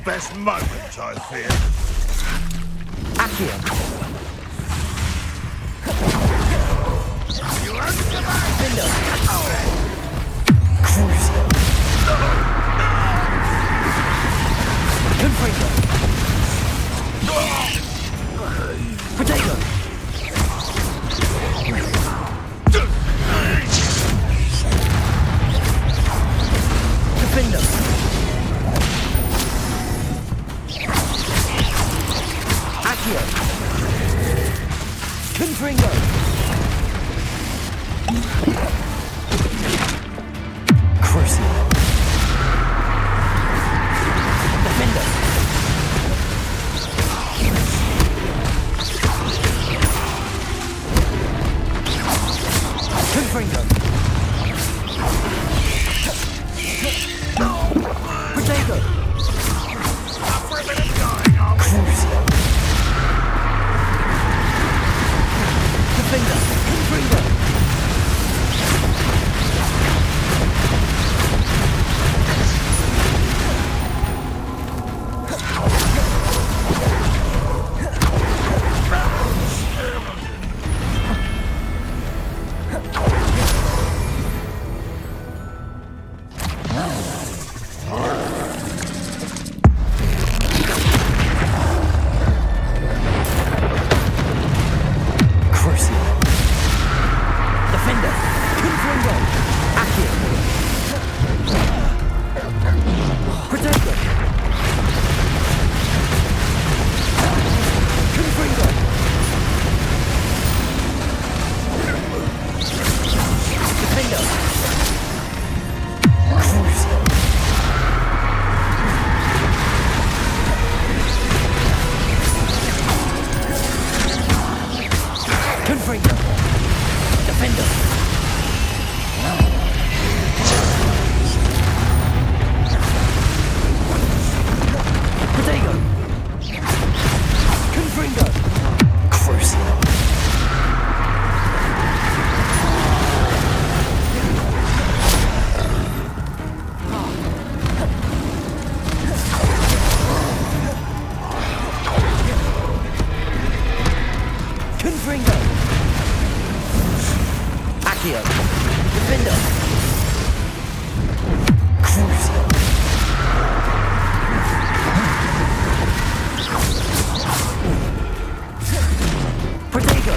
Best moment, I fear.
Accio.
You won't survive!
Window. Cruise. Confringo. Potato. Defender. Accio. Confringo. Cruising. Defender. Confringo. Potato.
Up for a bit of dying, are we?
Cruising. Defender. Confringo.
Confringo. Defender. Protego. Confringo. Crucial. Confringo. Accio. Defender. Crucial. Protego.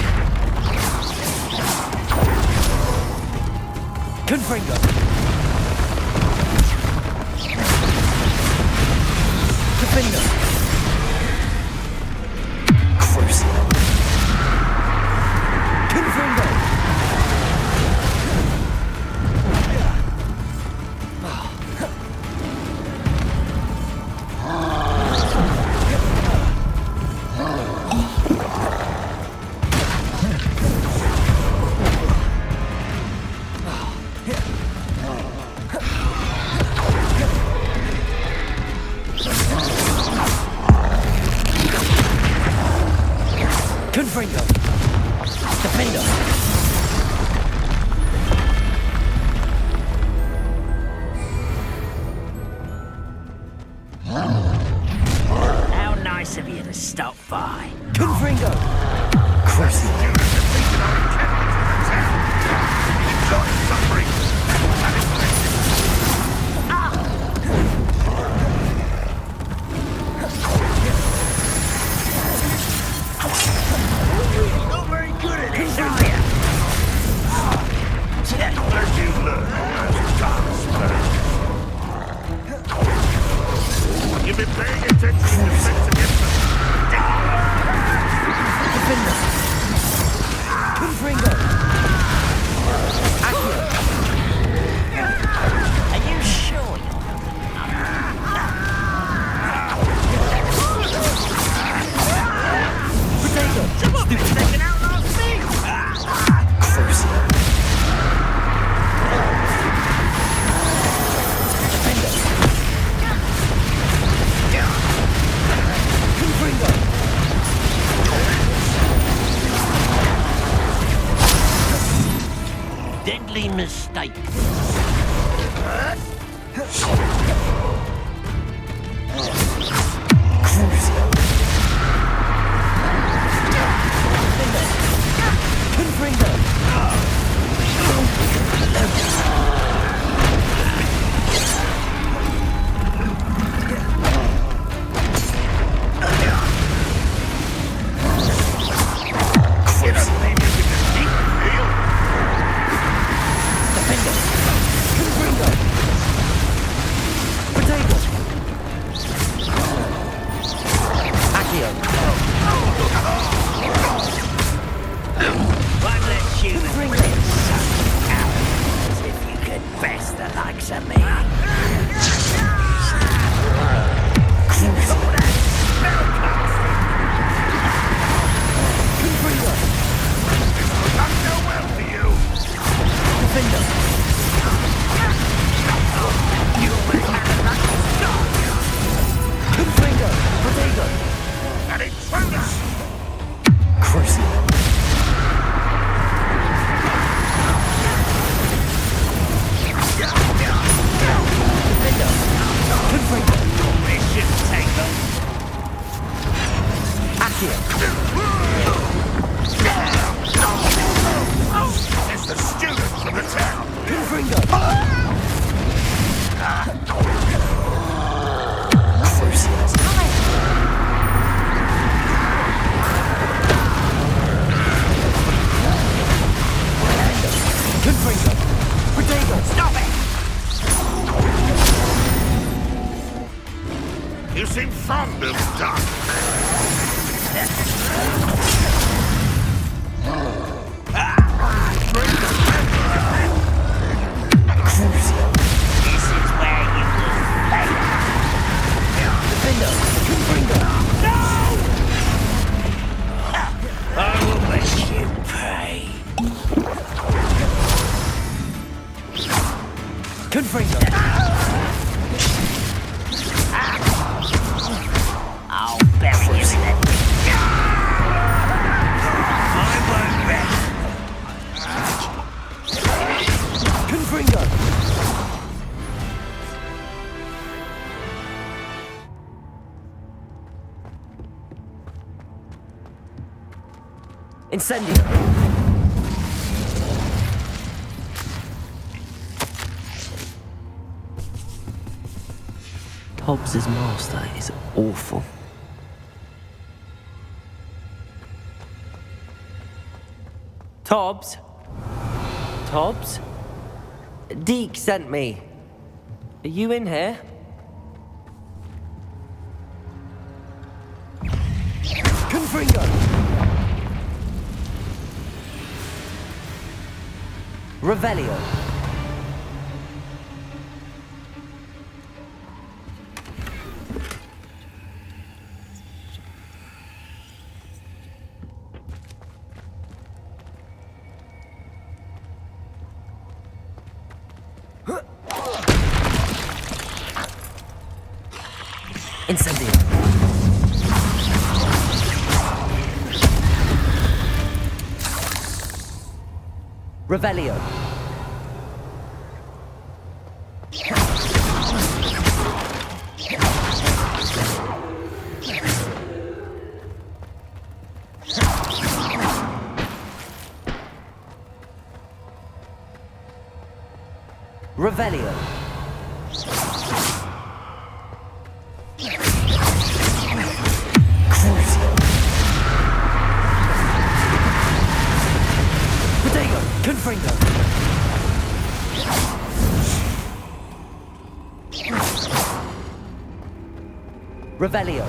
Confringo. Defender. Crucial. Confringo. Confringo. Defender.
How nice of you to stop by.
Confringo. Crucial.
Enjoy suffering. Not very good at this, are you? As you learn, as dance learns. You've been paying attention to defense against them.
Defender. Confringo. Accio.
Are you sure you're
Protego.
Someone been taken out last week?
Crucial. Defender. Confringo.
Deadly mistake.
Crucial. Confringo.
You don't leave me with this deep, do you?
Defender.
I'll bury you then.
Incendio! Hobbs's master is awful. Tobbs? Tobbs? Deke sent me. Are you in here? Confringo! Revelio. Incendio. Revelio. Revelio. Confringo. Revelio.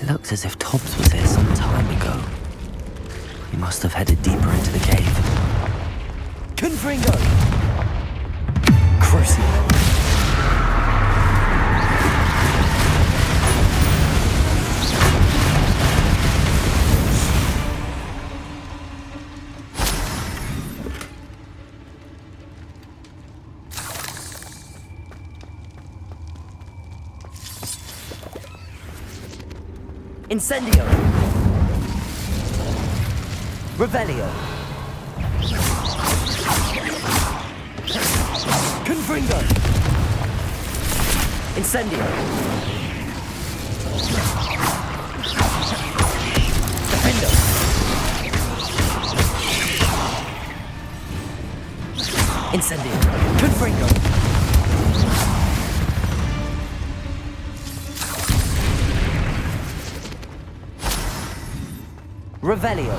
It looks as if Tobbs was here some time ago. He must have headed deeper into the cave. Confringo. Crucio. Incendio. Revelio. Confringo. Incendio. Defendo. Incendio. Confringo. Revelio.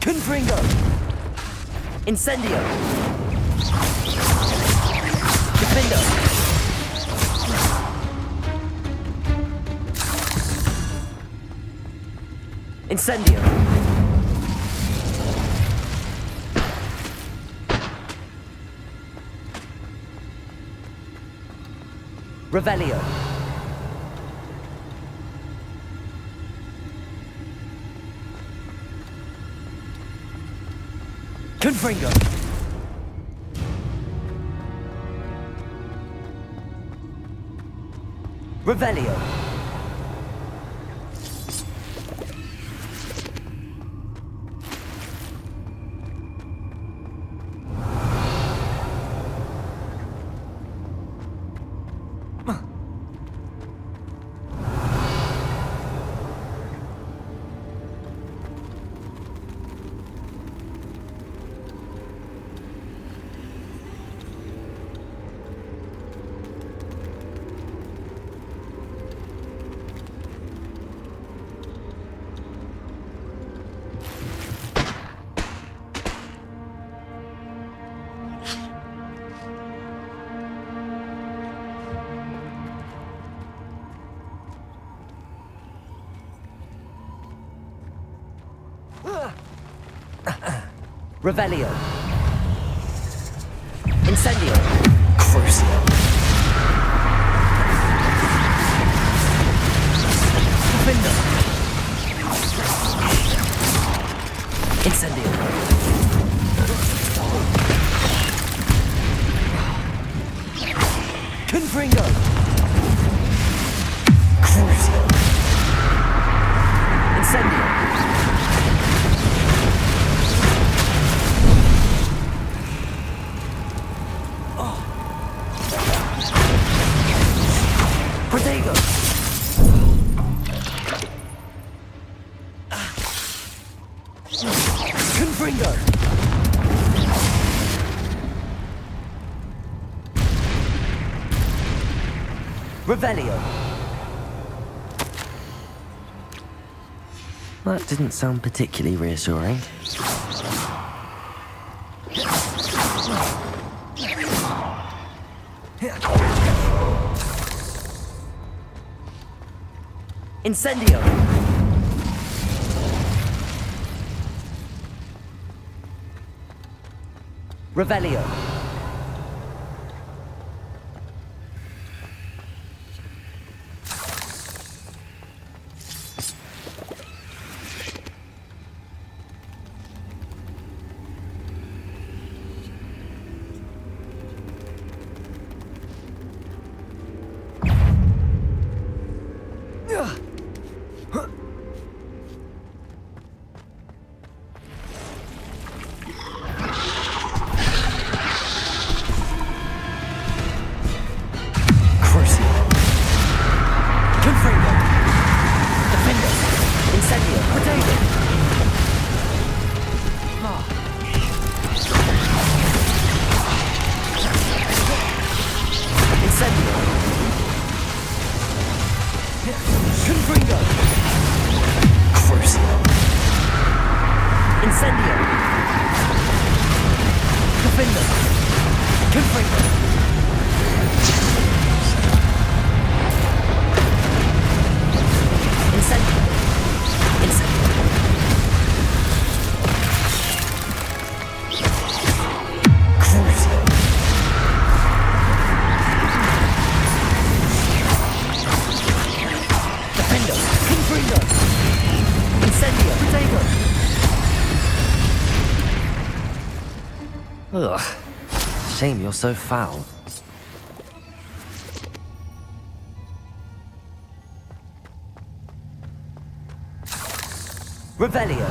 Confringo. Incendio. Defendo. Incendio. Revelio. Confringo. Revelio. Revelio. Incendio.
Crucio.
Defender. Incendio. Confringo.
Crucio.
Incendio. Protego. Confringo. Revelio. That didn't sound particularly reassuring. Incendio! Revelio. Ugh. Shame you're so foul. Revelio.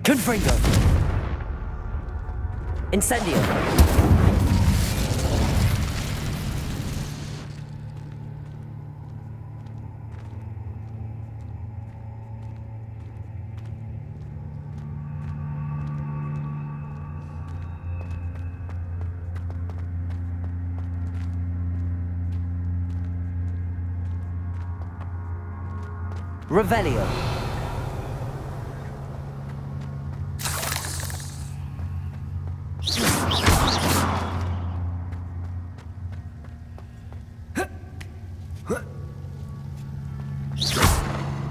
Confringo. Incendio. Revelio.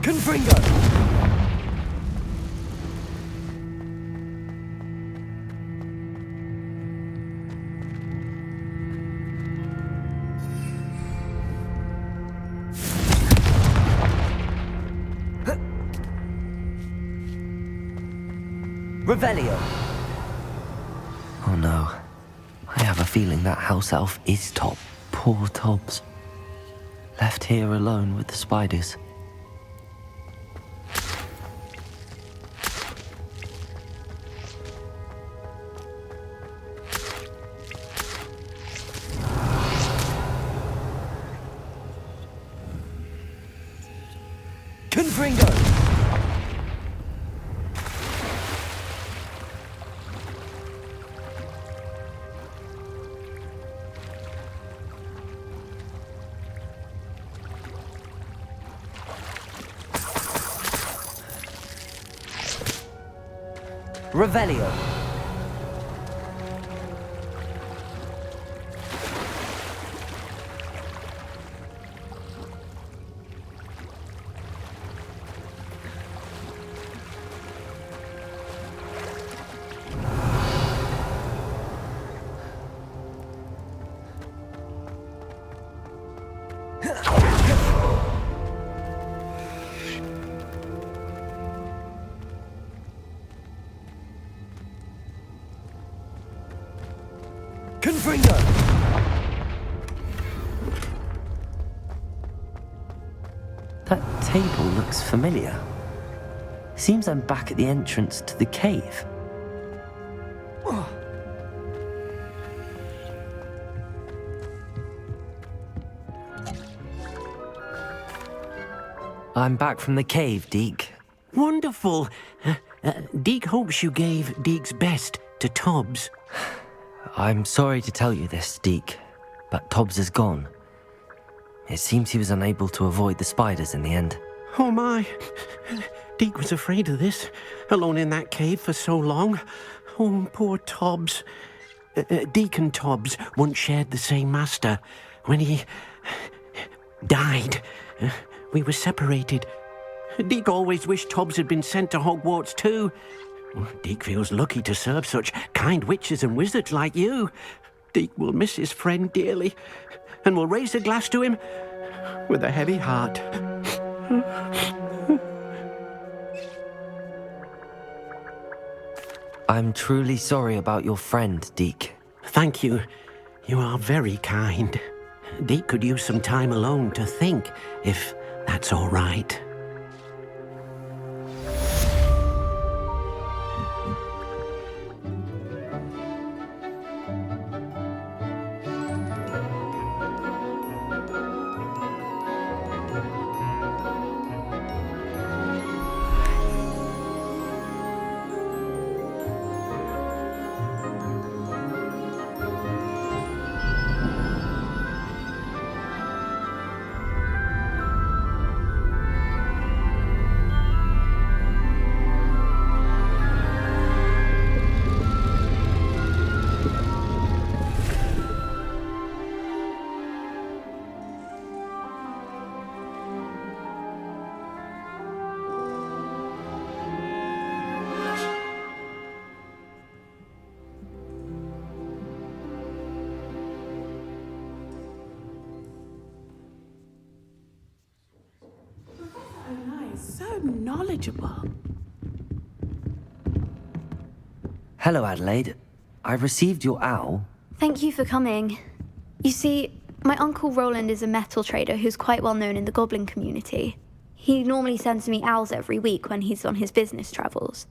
Confringo. Revelio. Oh no. I have a feeling that house elf is Top. Poor Tobbs. Left here alone with the spiders. Confringo! Revelio.
Confringo!
That table looks familiar. Seems I'm back at the entrance to the cave. I'm back from the cave, Deke.
Wonderful. Deke hopes you gave Deke's best to Tobbs.
I'm sorry to tell you this, Deke, but Tobbs is gone. It seems he was unable to avoid the spiders in the end.
Oh my. Deke was afraid of this, alone in that cave for so long. Oh, poor Tobbs. Deke and Tobbs once shared the same master. When he died, we were separated. Deke always wished Tobbs had been sent to Hogwarts too. Deke feels lucky to serve such kind witches and wizards like you. Deke will miss his friend dearly, and will raise a glass to him with a heavy heart.
I'm truly sorry about your friend, Deke.
Thank you. You are very kind. Deke could use some time alone to think, if that's all right.
So knowledgeable.
Hello, Adelaide. I received your owl.
Thank you for coming. You see, my Uncle Roland is a metal trader who's quite well known in the goblin community. He normally sends me owls every week when he's on his business travels.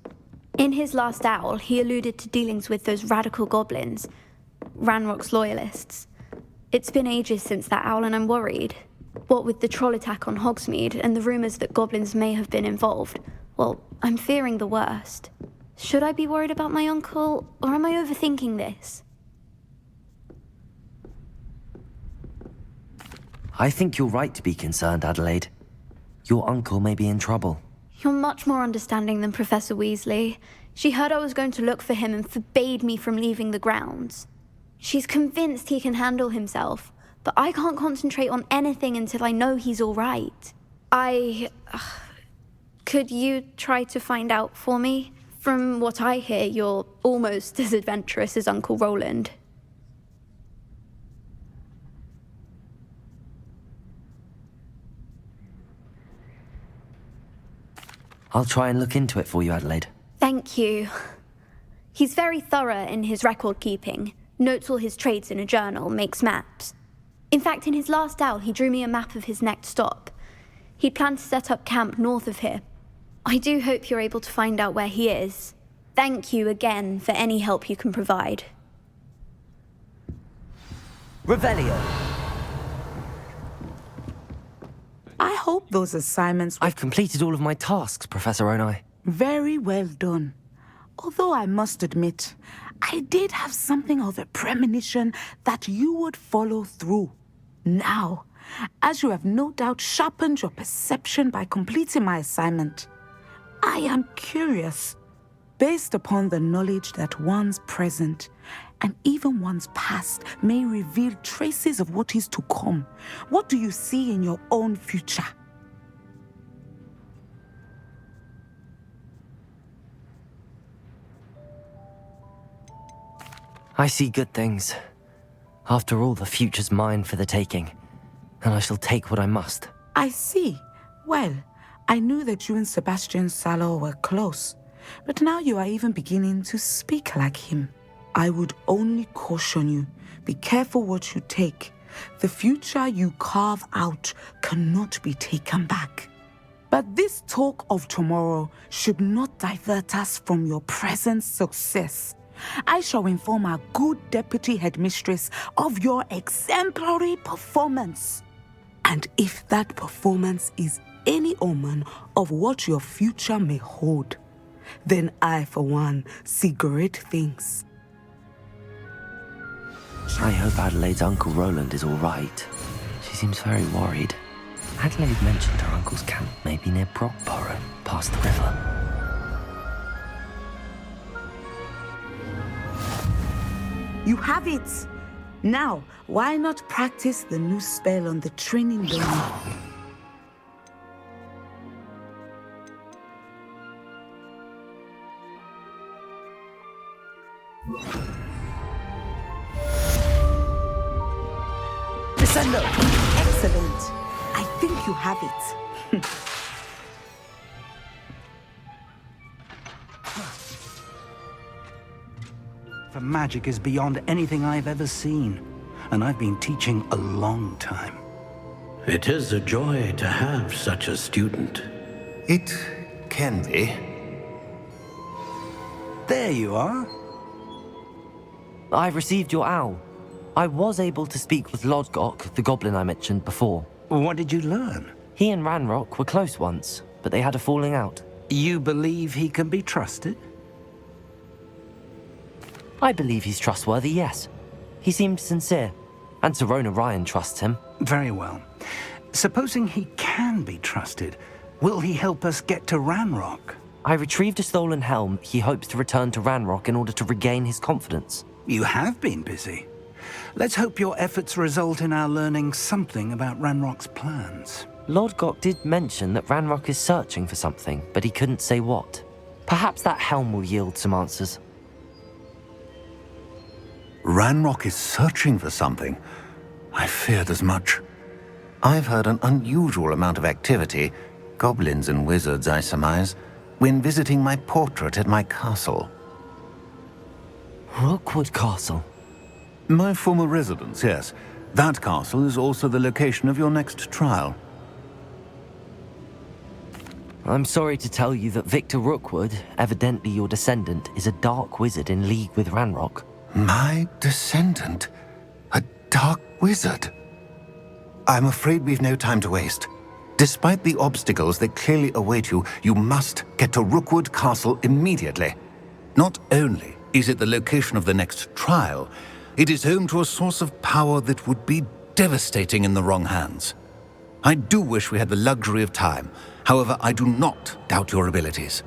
In his last owl, he alluded to dealings with those radical goblins, Ranrock's loyalists. It's been ages since that owl and I'm worried. What with the troll attack on Hogsmeade and the rumours that goblins may have been involved, well, I'm fearing the worst. Should I be worried about my uncle, or am I overthinking this?
I think you're right to be concerned, Adelaide. Your uncle may be in trouble.
You're much more understanding than Professor Weasley. She heard I was going to look for him and forbade me from leaving the grounds. She's convinced he can handle himself, but I can't concentrate on anything until I know he's all right. Could you try to find out for me? From what I hear, you're almost as adventurous as Uncle Roland.
I'll try and look into it for you, Adelaide.
Thank you. He's very thorough in his record keeping, notes all his trades in a journal, makes maps. In fact, in his last owl, he drew me a map of his next stop. He planned to set up camp north of here. I do hope you're able to find out where he is. Thank you again for any help you can provide.
Revelio.
I hope those assignments were
I've completed all of my tasks, Professor Onai.
very well done. Although I must admit, I did have something of a premonition that you would follow through. Now, as you have no doubt sharpened your perception by completing my assignment, I am curious. based upon the knowledge that one's present and even one's past may reveal traces of what is to come. What do you see in your own future?
I see good things. After all, the future's mine for the taking, and I shall take what I must.
I see. Well, I knew that you and Sebastian Sallow were close, but now you are even beginning to speak like him. I would only caution you, be careful what you take. The future you carve out cannot be taken back. But this talk of tomorrow should not divert us from your present success. I shall inform our good deputy headmistress of your exemplary performance. And if that performance is any omen of what your future may hold, then I, for one, see great things.
I hope Adelaide's Uncle Roland is all right. She seems very worried. Adelaide mentioned her uncle's camp may be near Brockborough, past the river.
You have it! Now, why not practice the new spell on the training dummy?
Descendo!
Excellent! I think you have it.
For magic is beyond anything I've ever seen, and I've been teaching a long time.
It is a joy to have such a student.
It can be.
There you are.
I've received your owl. I was able to speak with Lodgok, the goblin I mentioned before.
What did you learn?
He and Ranrock were close once, but they had a falling out.
You believe he can be trusted?
I believe he's trustworthy, yes. He seemed sincere, and Sirona Ryan trusts him.
Very well. Supposing he can be trusted, will he help us get to Ranrock?
I retrieved a stolen helm he hopes to return to Ranrock in order to regain his confidence.
You have been busy. Let's hope your efforts result in our learning something about Ranrock's plans.
Lodgok did mention that Ranrock is searching for something, but he couldn't say what. Perhaps that helm will yield some answers.
Ranrock is searching for something. I feared as much. I've heard an unusual amount of activity, goblins and wizards, I surmise, when visiting my portrait at my castle.
Rookwood Castle?
My former residence, yes. That castle is also the location of your next trial.
I'm sorry to tell you that Victor Rookwood, evidently your descendant, is a dark wizard in league with Ranrock.
My descendant? A dark wizard? I'm afraid we've no time to waste. Despite the obstacles that clearly await you, you must get to Rookwood Castle immediately. Not only is it the location of the next trial, it is home to a source of power that would be devastating in the wrong hands. I do wish we had the luxury of time. However, I do not doubt your abilities.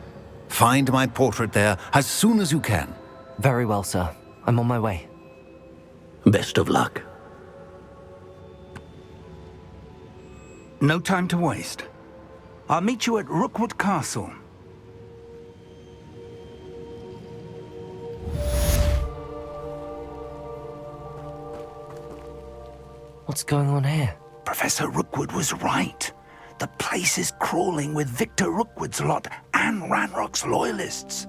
Find my portrait there as soon as you can.
Very well, sir. I'm on my way.
Best of luck.
No time to waste. I'll meet you at Rookwood Castle.
What's going on here?
Professor Rookwood was right. The place is crawling with Victor Rookwood's lot and Ranrock's loyalists.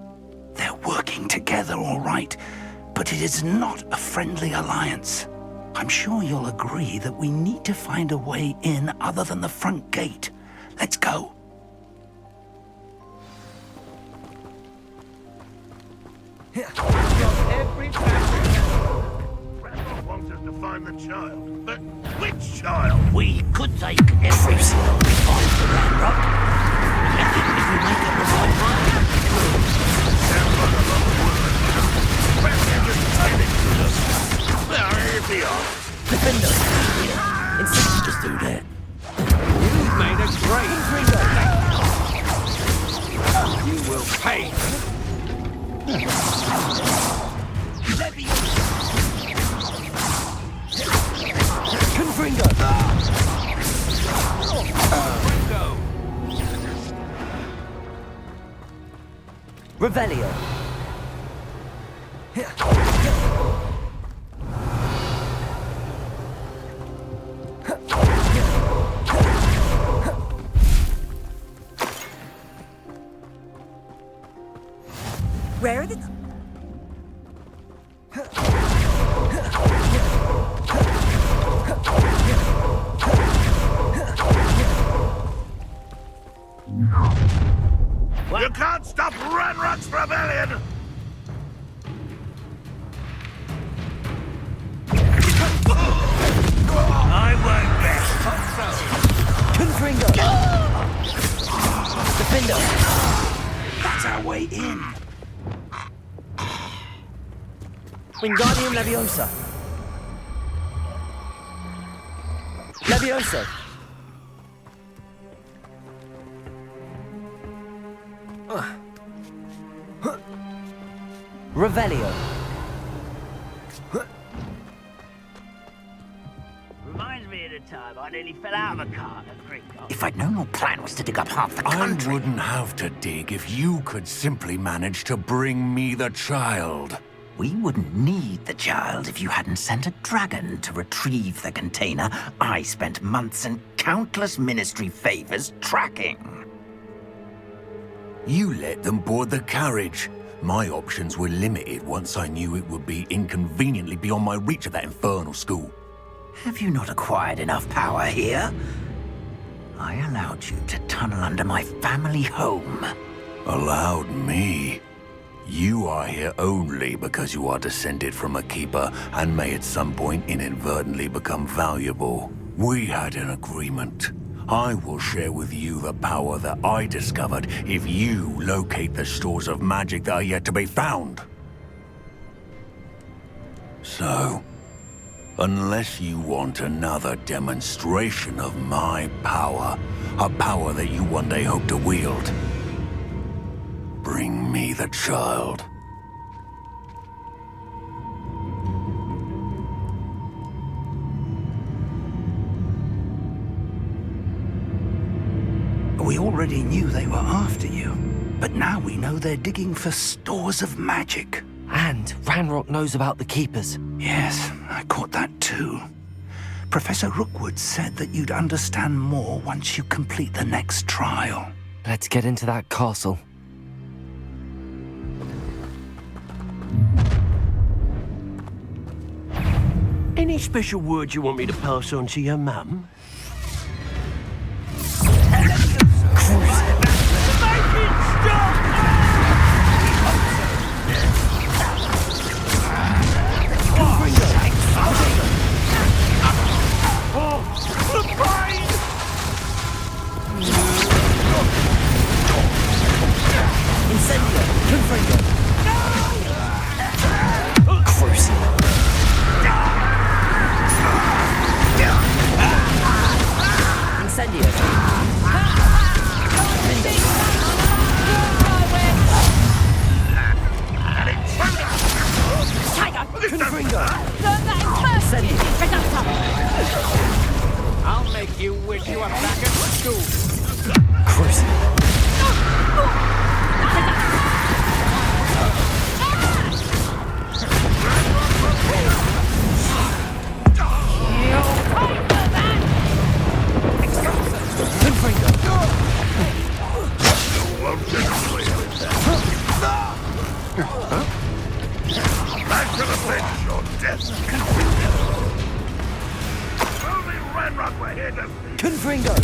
They're working together, all right, but it is not a friendly alliance. I'm sure you'll agree that we need to find a way in other than the front gate. Let's go.
Every Ranrock wants us to find the child. But which child?
We could take every single fight to Ranrock. If we make it the right way.
Sounds like a lot of work. Perhaps you just tell it to us. Here we are.
Defender!
Just do that.
You've made a great mistake. You will pay.
Confringo! Revelio!
Where are the...
You can't stop Ranrock's rebellion! I won't rest.
Confringo! Defendo!
That's our way in.
Wingardium Leviosa! Leviosa! Revelio!
Reminds me of the time I nearly fell out of a cart at Gringo.
If I'd known your plan was to dig up half the country... I wouldn't have to dig if you could simply manage to bring me the child. We wouldn't need the child if you hadn't sent a dragon to retrieve the container I spent months and countless ministry favors tracking. You let them board the carriage. My options were limited once I knew it would be inconveniently beyond my reach at that infernal school. Have you not acquired enough power here? I allowed you to tunnel under my family home. Allowed me? You are here only because you are descended from a keeper and may at some point inadvertently become valuable. We had an agreement. I will share with you the power that I discovered if you locate the stores of magic that are yet to be found. So, unless you want another demonstration of my power, a power that you one day hope to wield, bring me the child. We already knew they were after you, but now we know they're digging for stores of magic.
And Ranrock knows about the Keepers.
Yes, I caught that too. Professor Rookwood said that you'd understand more once you complete the next trial.
Let's get into that castle.
Any special words you want me to pass on to your mum?
I'll make you wish you were back at school.
Back to the bench, your death. Only Ranrock were here to...
Confringo!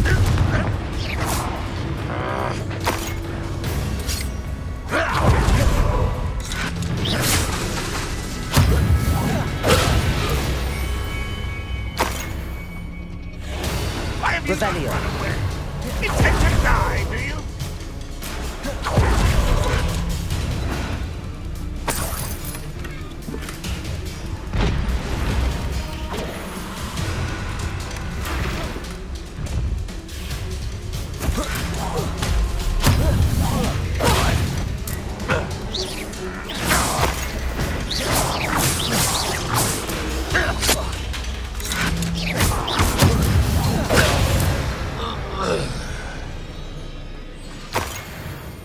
Revelio.
Intend to die, do you?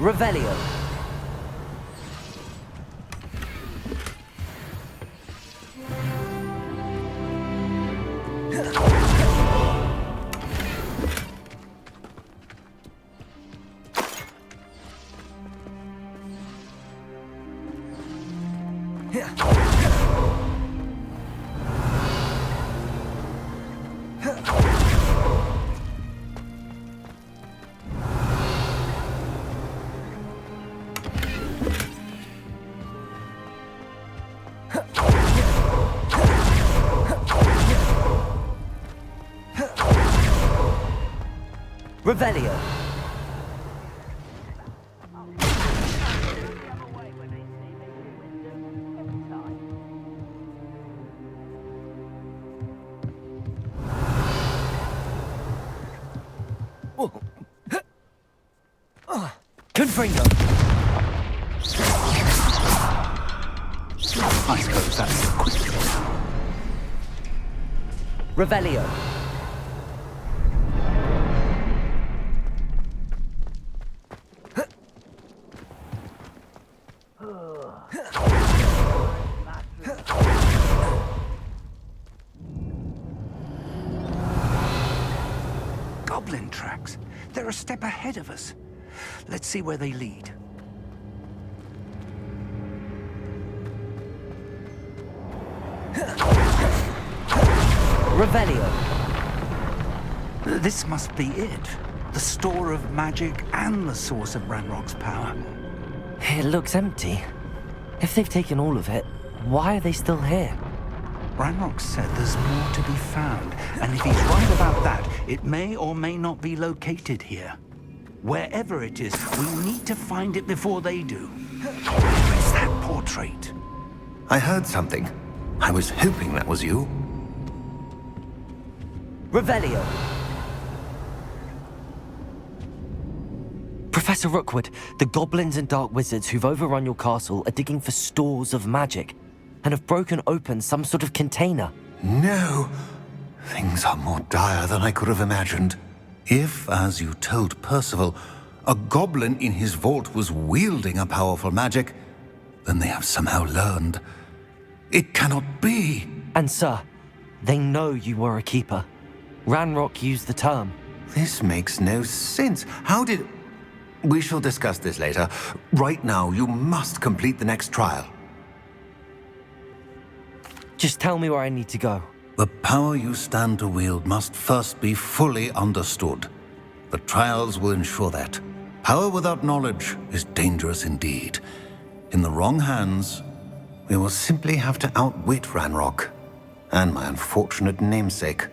Revelio. Revelio. Confringo.
I suppose that's the quick draw.
Revelio.
Goblin tracks. They're a step ahead of us. Let's see where they lead.
Revelio.
This must be it. The store of magic and the source of Ranrock's power.
It looks empty. If they've taken all of it, why are they still here?
Ranrock said there's more to be found, and if he's right about that, it may or may not be located here. Wherever it is, we need to find it before they do. Where is that portrait?
I heard something. I was hoping that was you.
Revelio. Professor Rookwood, the goblins and dark wizards who've overrun your castle are digging for stores of magic and have broken open some sort of container.
No. Things are more dire than I could have imagined. If, as you told Percival, a goblin in his vault was wielding a powerful magic, then they have somehow learned. It cannot be.
And sir, they know you were a keeper. Ranrock used the term.
This makes no sense. How did... We shall discuss this later. Right now, you must complete the next trial.
Just tell me where I need to go.
The power you stand to wield must first be fully understood. The trials will ensure that. Power without knowledge is dangerous indeed. In the wrong hands, we will simply have to outwit Ranrock and my unfortunate namesake.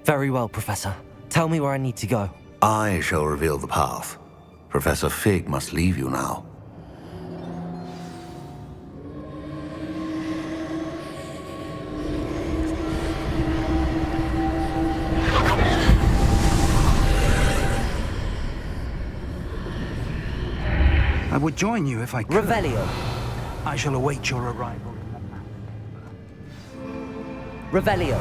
Very well, Professor. Tell me where I need to go.
I shall reveal the path. Professor Fig must leave you now.
I would join you if I could.
Revelio.
I shall await your arrival.
Revelio.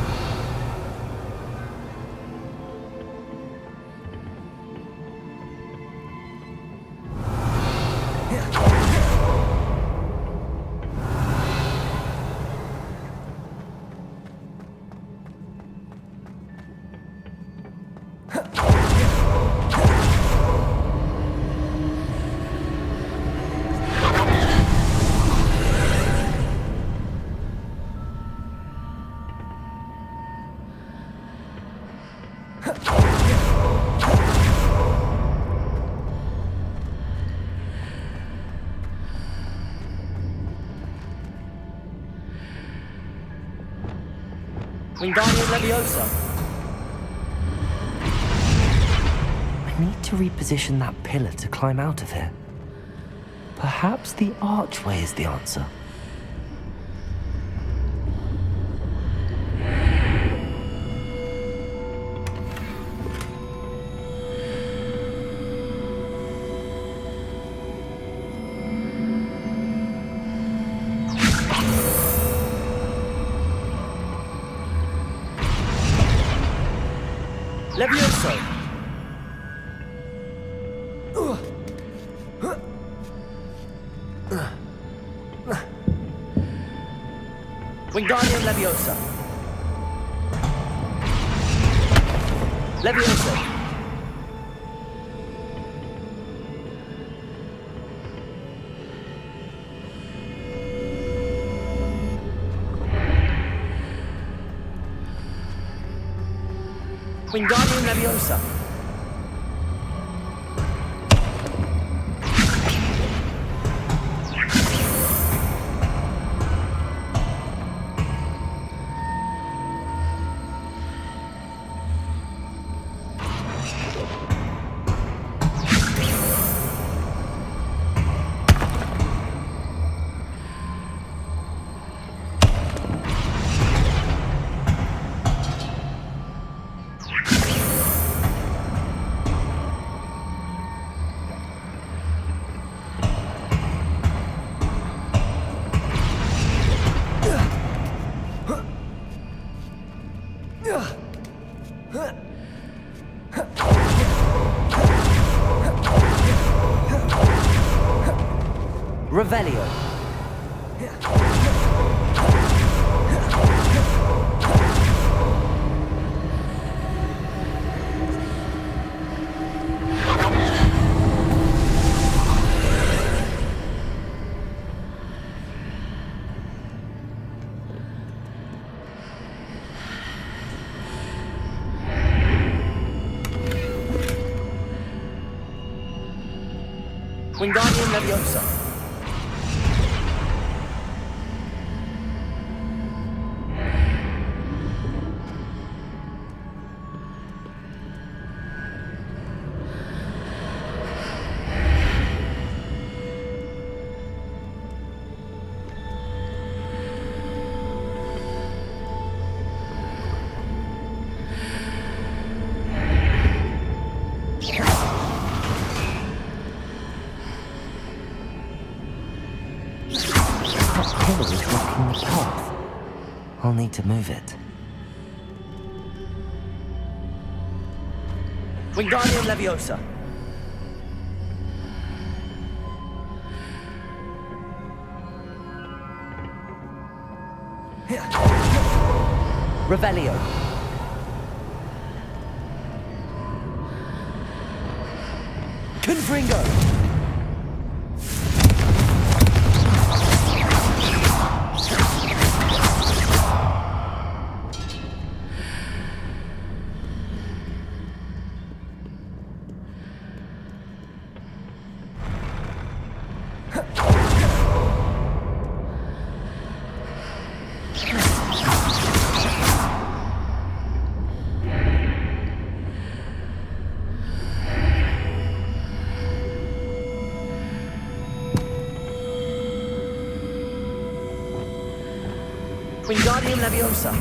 Wingardium Leviosa. I need to reposition that pillar to climb out of here. Perhaps the archway is the answer. Levioso!
Wingardium Leviosa. Leviosa. Wingardium Leviosa. Revelio. Wingardium Leviosa.
Pillar is blocking the path. I'll need to move it.
Wingardium Leviosa. Revelio. Confringo. Wingardium Leviosa.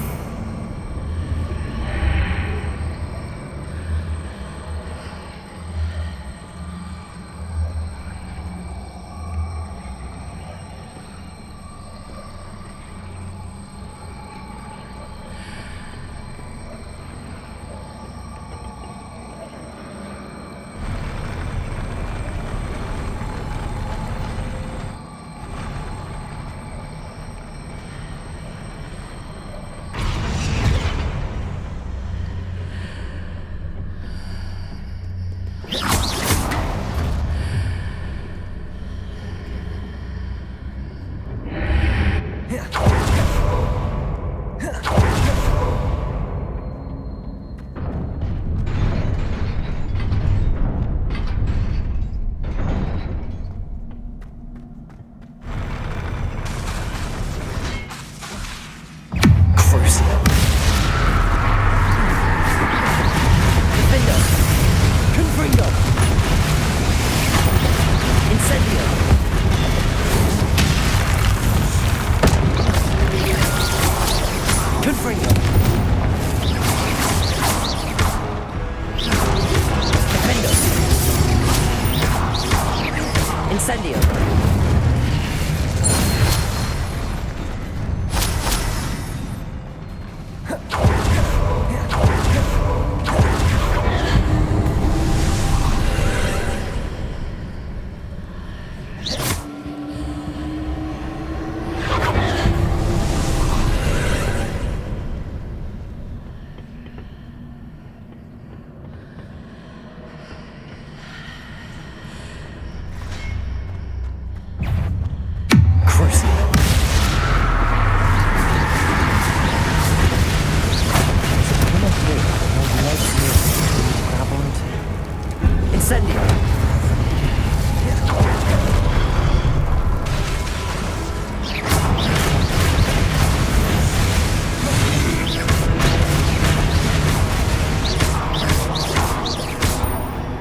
Incendio.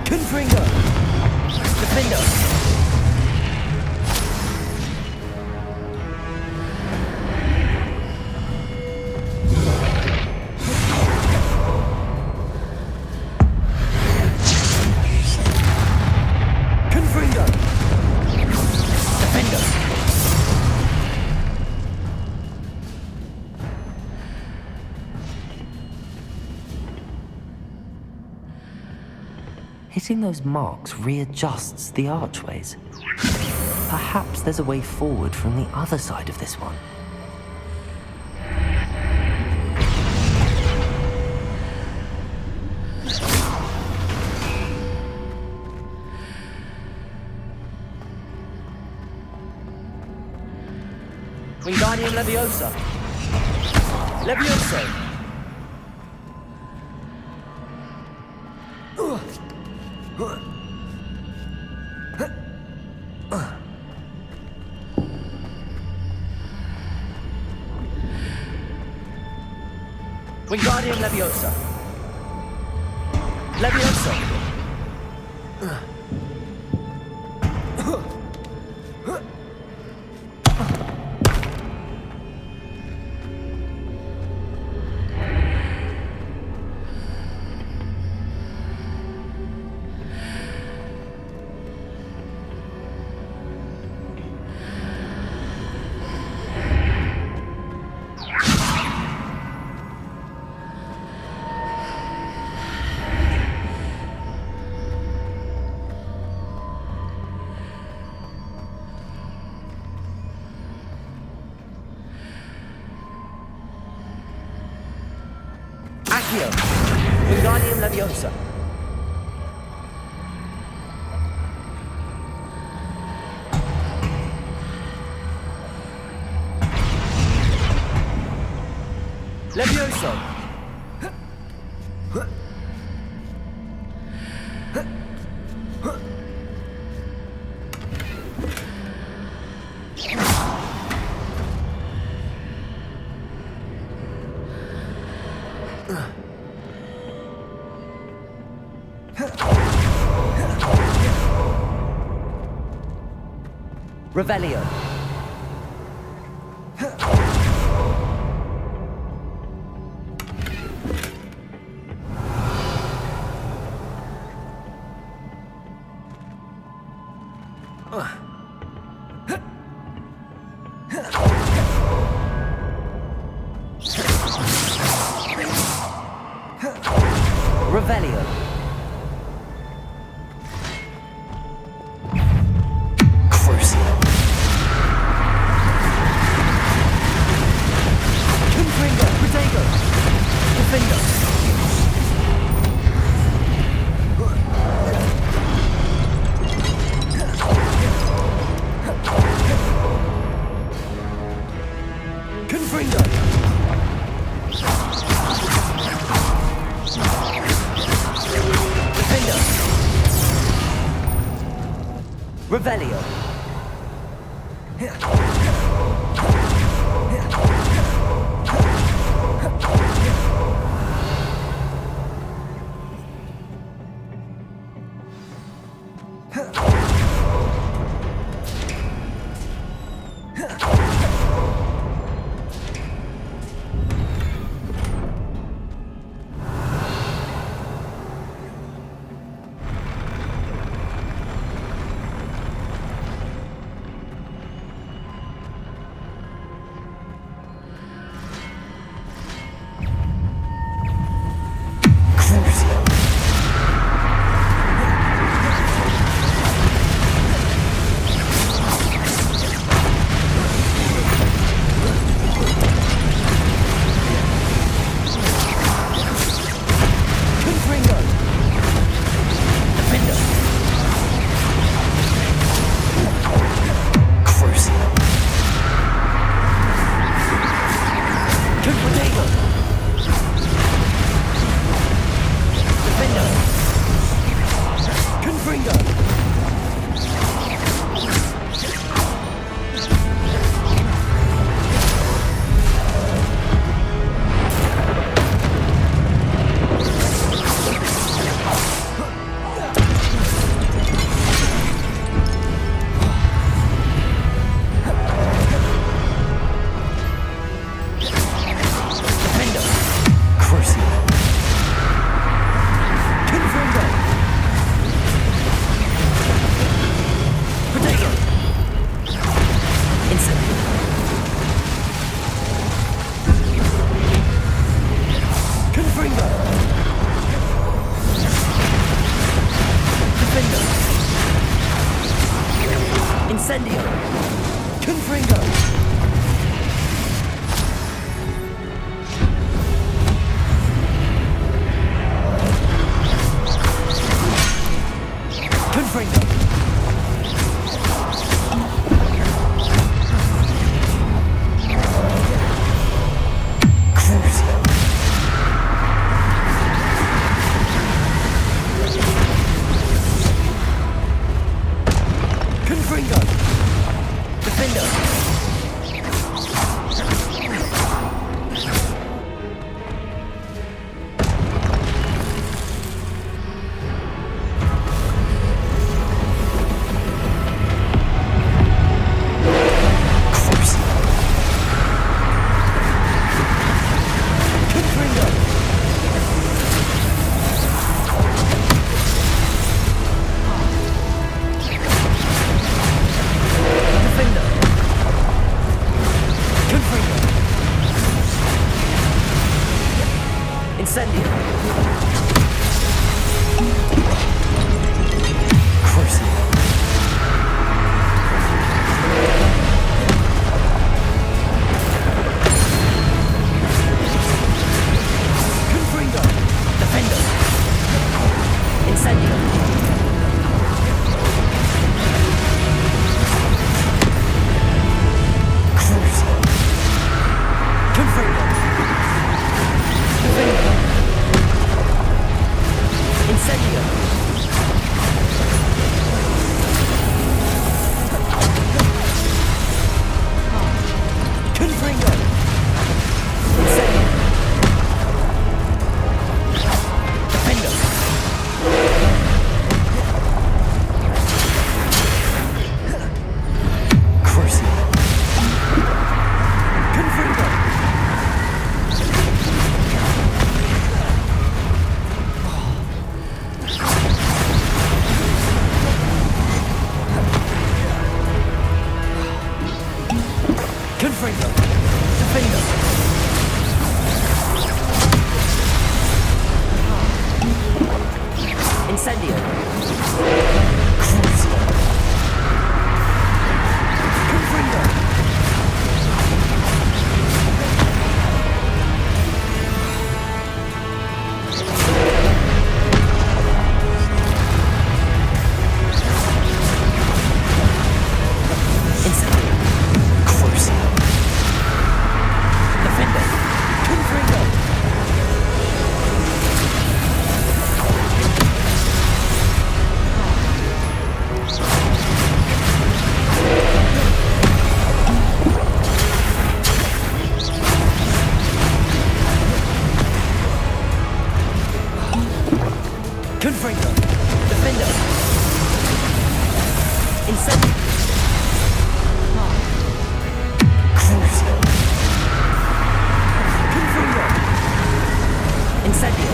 Confringo. Defendo. Confringo. Defendo.
Hitting those marks readjusts the archways. Perhaps there's a way forward from the other side of this one.
Wingardium Leviosa. Levioso. Wingardium Leviosa. Levioso. Accio. Wingardium Leviosa. Levioso. Revelio. Revelio. Crucio. Confringo. Protego. Defendo. Confringo. Defendo. Revelio.
Incendio! Confringo! Confringo! Confringo! Defender! Incendio! Crucio! Confringo! Defender! Incendio! Crucio! Confringo! Defender! Incendio! Confringo! Incendio! Defender! Crucio! Confringo! Confringo! Defender! Incendio! Crucio! Confringo! Incendio! Crucio! Defender! Confringo! Confringo! Defender! Incendio! Crucio! Confringo! Incendio!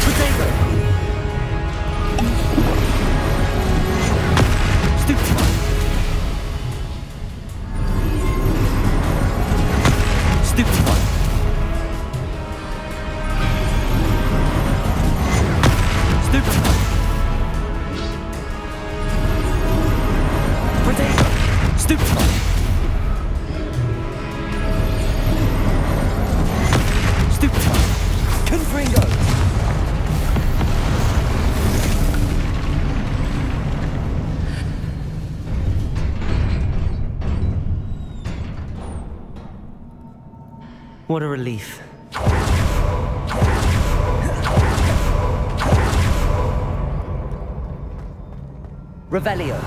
Potato! Stupefy! Stupefy! Stupefy! Potato! Stupefy! Stupefy! Confringo! What a relief. Revelio.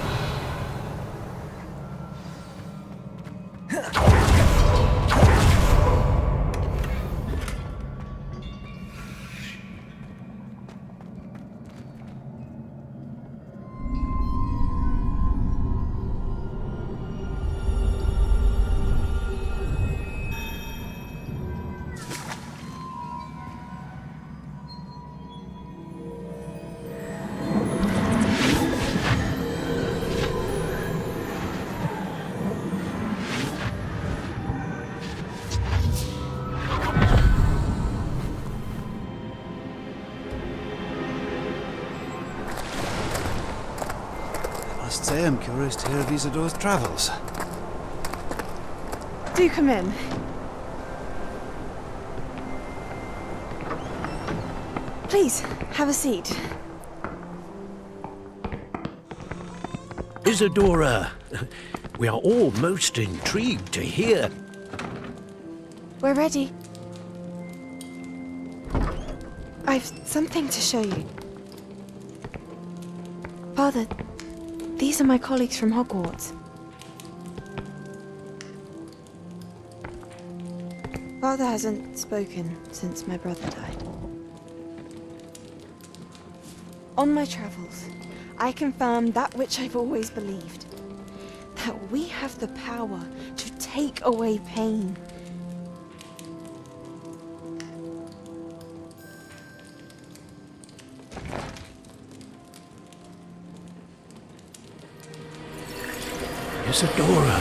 am curious to hear of Isadora's travels.
Do come in. Please, have a seat.
Isadora, we are all most intrigued to hear.
We're ready. I've something to show you. Father, these are my colleagues from Hogwarts. Father hasn't spoken since my brother died. On my travels, I confirmed that which I've always believed. That we have the power to take away pain.
Isadora.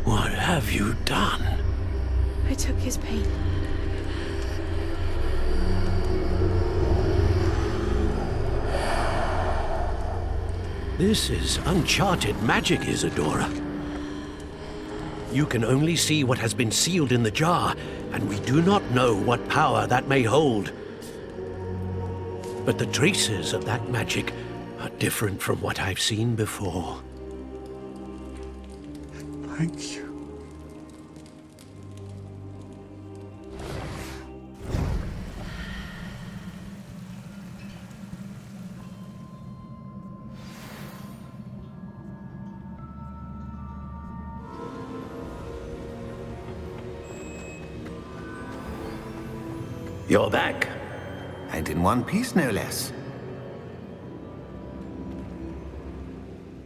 What have you done?
I took his pain.
This is uncharted magic, Isadora. You can only see what has been sealed in the jar, and we do not know what power that may hold. But the traces of that magic are different from what I've seen before.
Thank you.
You're back.
And in one piece, no less.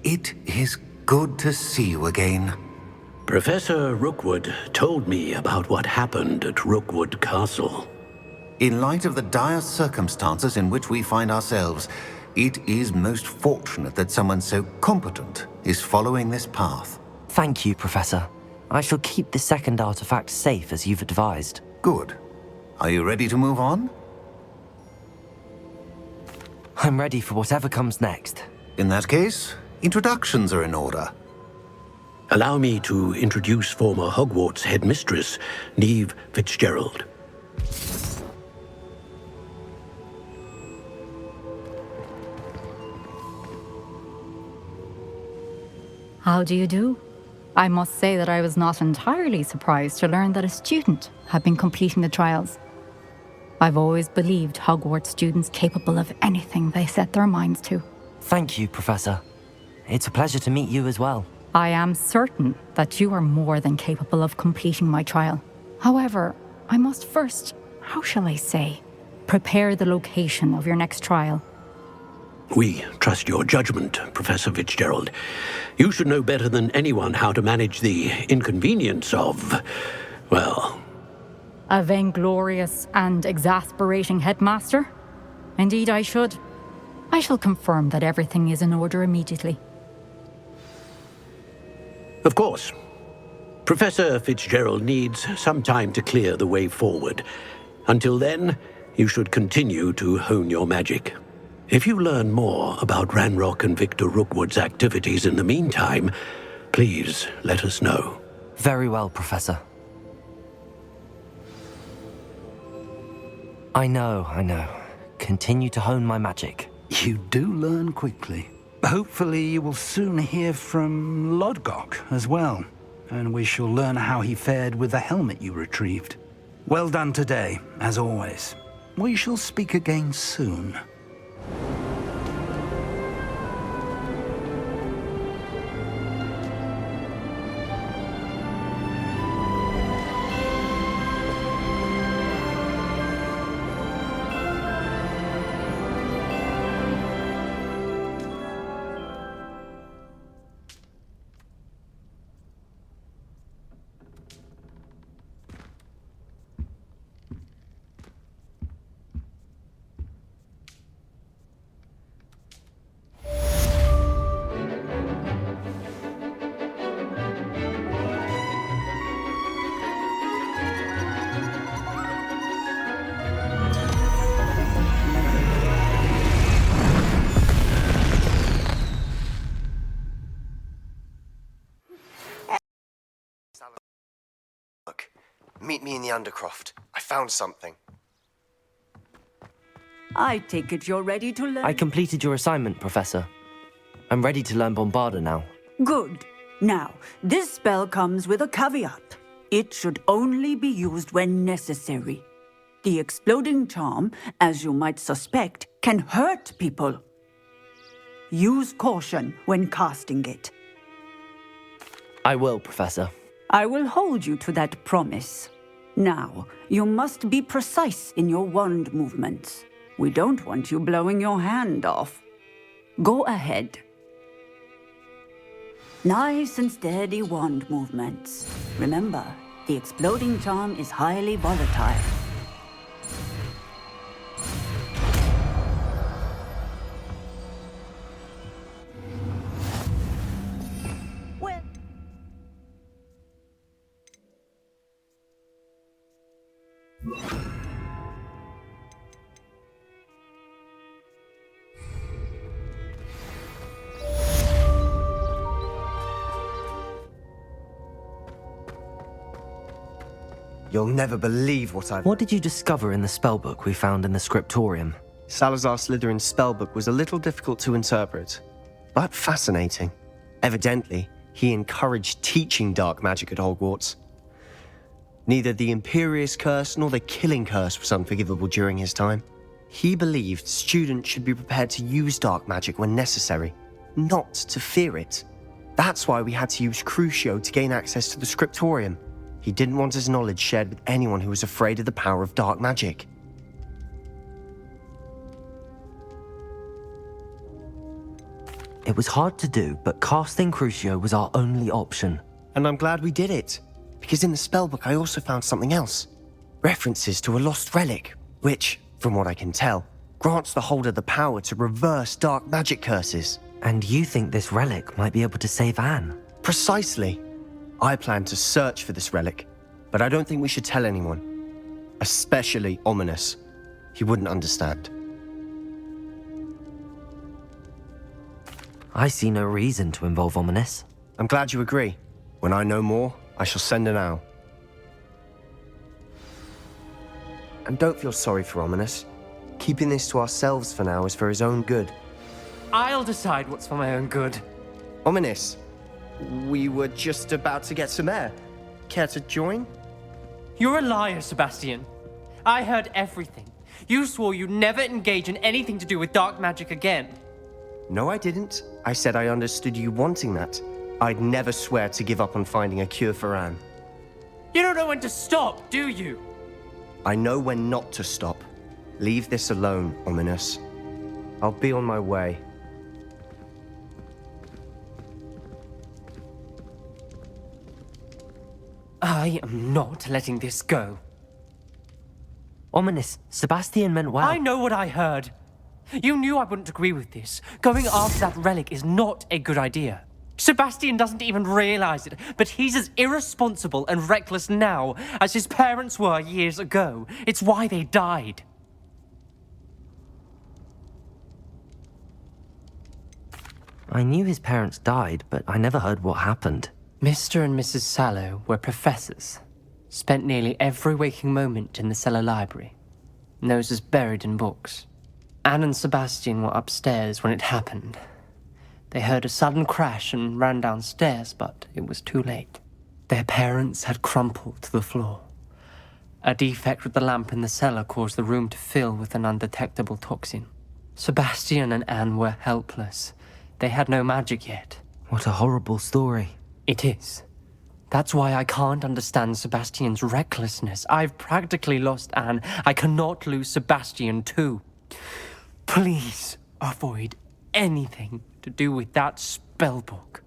It is good to see you again.
Professor Rookwood told me about what happened at Rookwood Castle.
In light of the dire circumstances in which we find ourselves, it is most fortunate that someone so competent is following this path.
Thank you, Professor. I shall keep the second artifact safe as you've advised.
Good. Are you ready to move on?
I'm ready for whatever comes next.
In that case, introductions are in order.
Allow me to introduce former Hogwarts headmistress, Neve Fitzgerald.
How do you do? I must say that I was not entirely surprised to learn that a student had been completing the trials. I've always believed Hogwarts students capable of anything they set their minds to.
Thank you, Professor. It's a pleasure to meet you as well.
I am certain that you are more than capable of completing my trial. However, I must first, how shall I say, prepare the location of your next trial.
We trust your judgment, Professor Fitzgerald. You should know better than anyone how to manage the inconvenience of, well...
A vainglorious and exasperating headmaster? Indeed I should. I shall confirm that everything is in order immediately.
Of course. Professor Fitzgerald needs some time to clear the way forward. Until then, you should continue to hone your magic. If you learn more about Ranrock and Victor Rookwood's activities in the meantime, please let us know.
Very well, Professor. I know. Continue to hone my magic.
You do learn quickly. Hopefully you will soon hear from Lodgok as well, and we shall learn how he fared with the helmet you retrieved. Well done today, as always. We shall speak again soon.
Look, meet me in the Undercroft. I found something.
I take it you're ready to learn?
I completed your assignment, Professor. I'm ready to learn Bombarda now.
Good. Now, this spell comes with a caveat. It should only be used when necessary. The exploding charm, as you might suspect, can hurt people. Use caution when casting it.
I will, Professor.
I will hold you to that promise. Now, you must be precise in your wand movements. We don't want you blowing your hand off. Go ahead. Nice and steady wand movements. Remember, the exploding charm is highly volatile.
You'll never believe what I've...
What did you discover in the spellbook we found in the scriptorium?
Salazar Slytherin's spellbook was a little difficult to interpret, but fascinating. Evidently, he encouraged teaching dark magic at Hogwarts. Neither the Imperious Curse nor the Killing Curse was unforgivable during his time. He believed students should be prepared to use dark magic when necessary, not to fear it. That's why we had to use Crucio to gain access to the scriptorium. He didn't want his knowledge shared with anyone who was afraid of the power of dark magic.
It was hard to do, but casting Crucio was our only option.
And I'm glad we did it, because in the spellbook I also found something else. References to a lost relic, which, from what I can tell, grants the holder the power to reverse dark magic curses.
And you think this relic might be able to save Anne?
Precisely. I plan to search for this relic, but I don't think we should tell anyone. Especially Ominous. He wouldn't understand.
I see no reason to involve Ominous.
I'm glad you agree. When I know more, I shall send an owl. And don't feel sorry for Ominous. Keeping this to ourselves for now is for his own good.
I'll decide what's for my own good.
Ominous, we were just about to get some air. Care to join?
You're a liar, Sebastian. I heard everything. You swore you'd never engage in anything to do with dark magic again.
No, I didn't. I said I understood you wanting that. I'd never swear to give up on finding a cure for Anne.
You don't know when to stop, do you?
I know when not to stop. Leave this alone, Ominous. I'll be on my way.
I am not letting this go.
Ominous, Sebastian meant well.
I know what I heard. You knew I wouldn't agree with this. Going after that relic is not a good idea. Sebastian doesn't even realize it, but he's as irresponsible and reckless now as his parents were years ago. It's why they died.
I knew his parents died, but I never heard what happened.
Mr. and Mrs. Sallow were professors. Spent nearly every waking moment in the cellar library. Noses buried in books. Anne and Sebastian were upstairs when it happened. They heard a sudden crash and ran downstairs, but it was too late. Their parents had crumpled to the floor. A defect with the lamp in the cellar caused the room to fill with an undetectable toxin. Sebastian and Anne were helpless. They had no magic yet.
What a horrible story.
It is. That's why I can't understand Sebastian's recklessness. I've practically lost Anne. I cannot lose Sebastian too. Please avoid anything to do with that spellbook.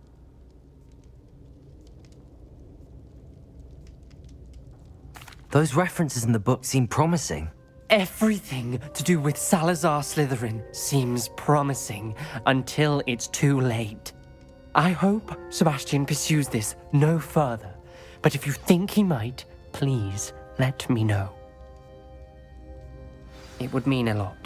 Those references in the book seem promising.
Everything to do with Salazar Slytherin seems promising until it's too late. I hope Sebastian pursues this no further, but if you think he might, please let me know. It would mean a lot.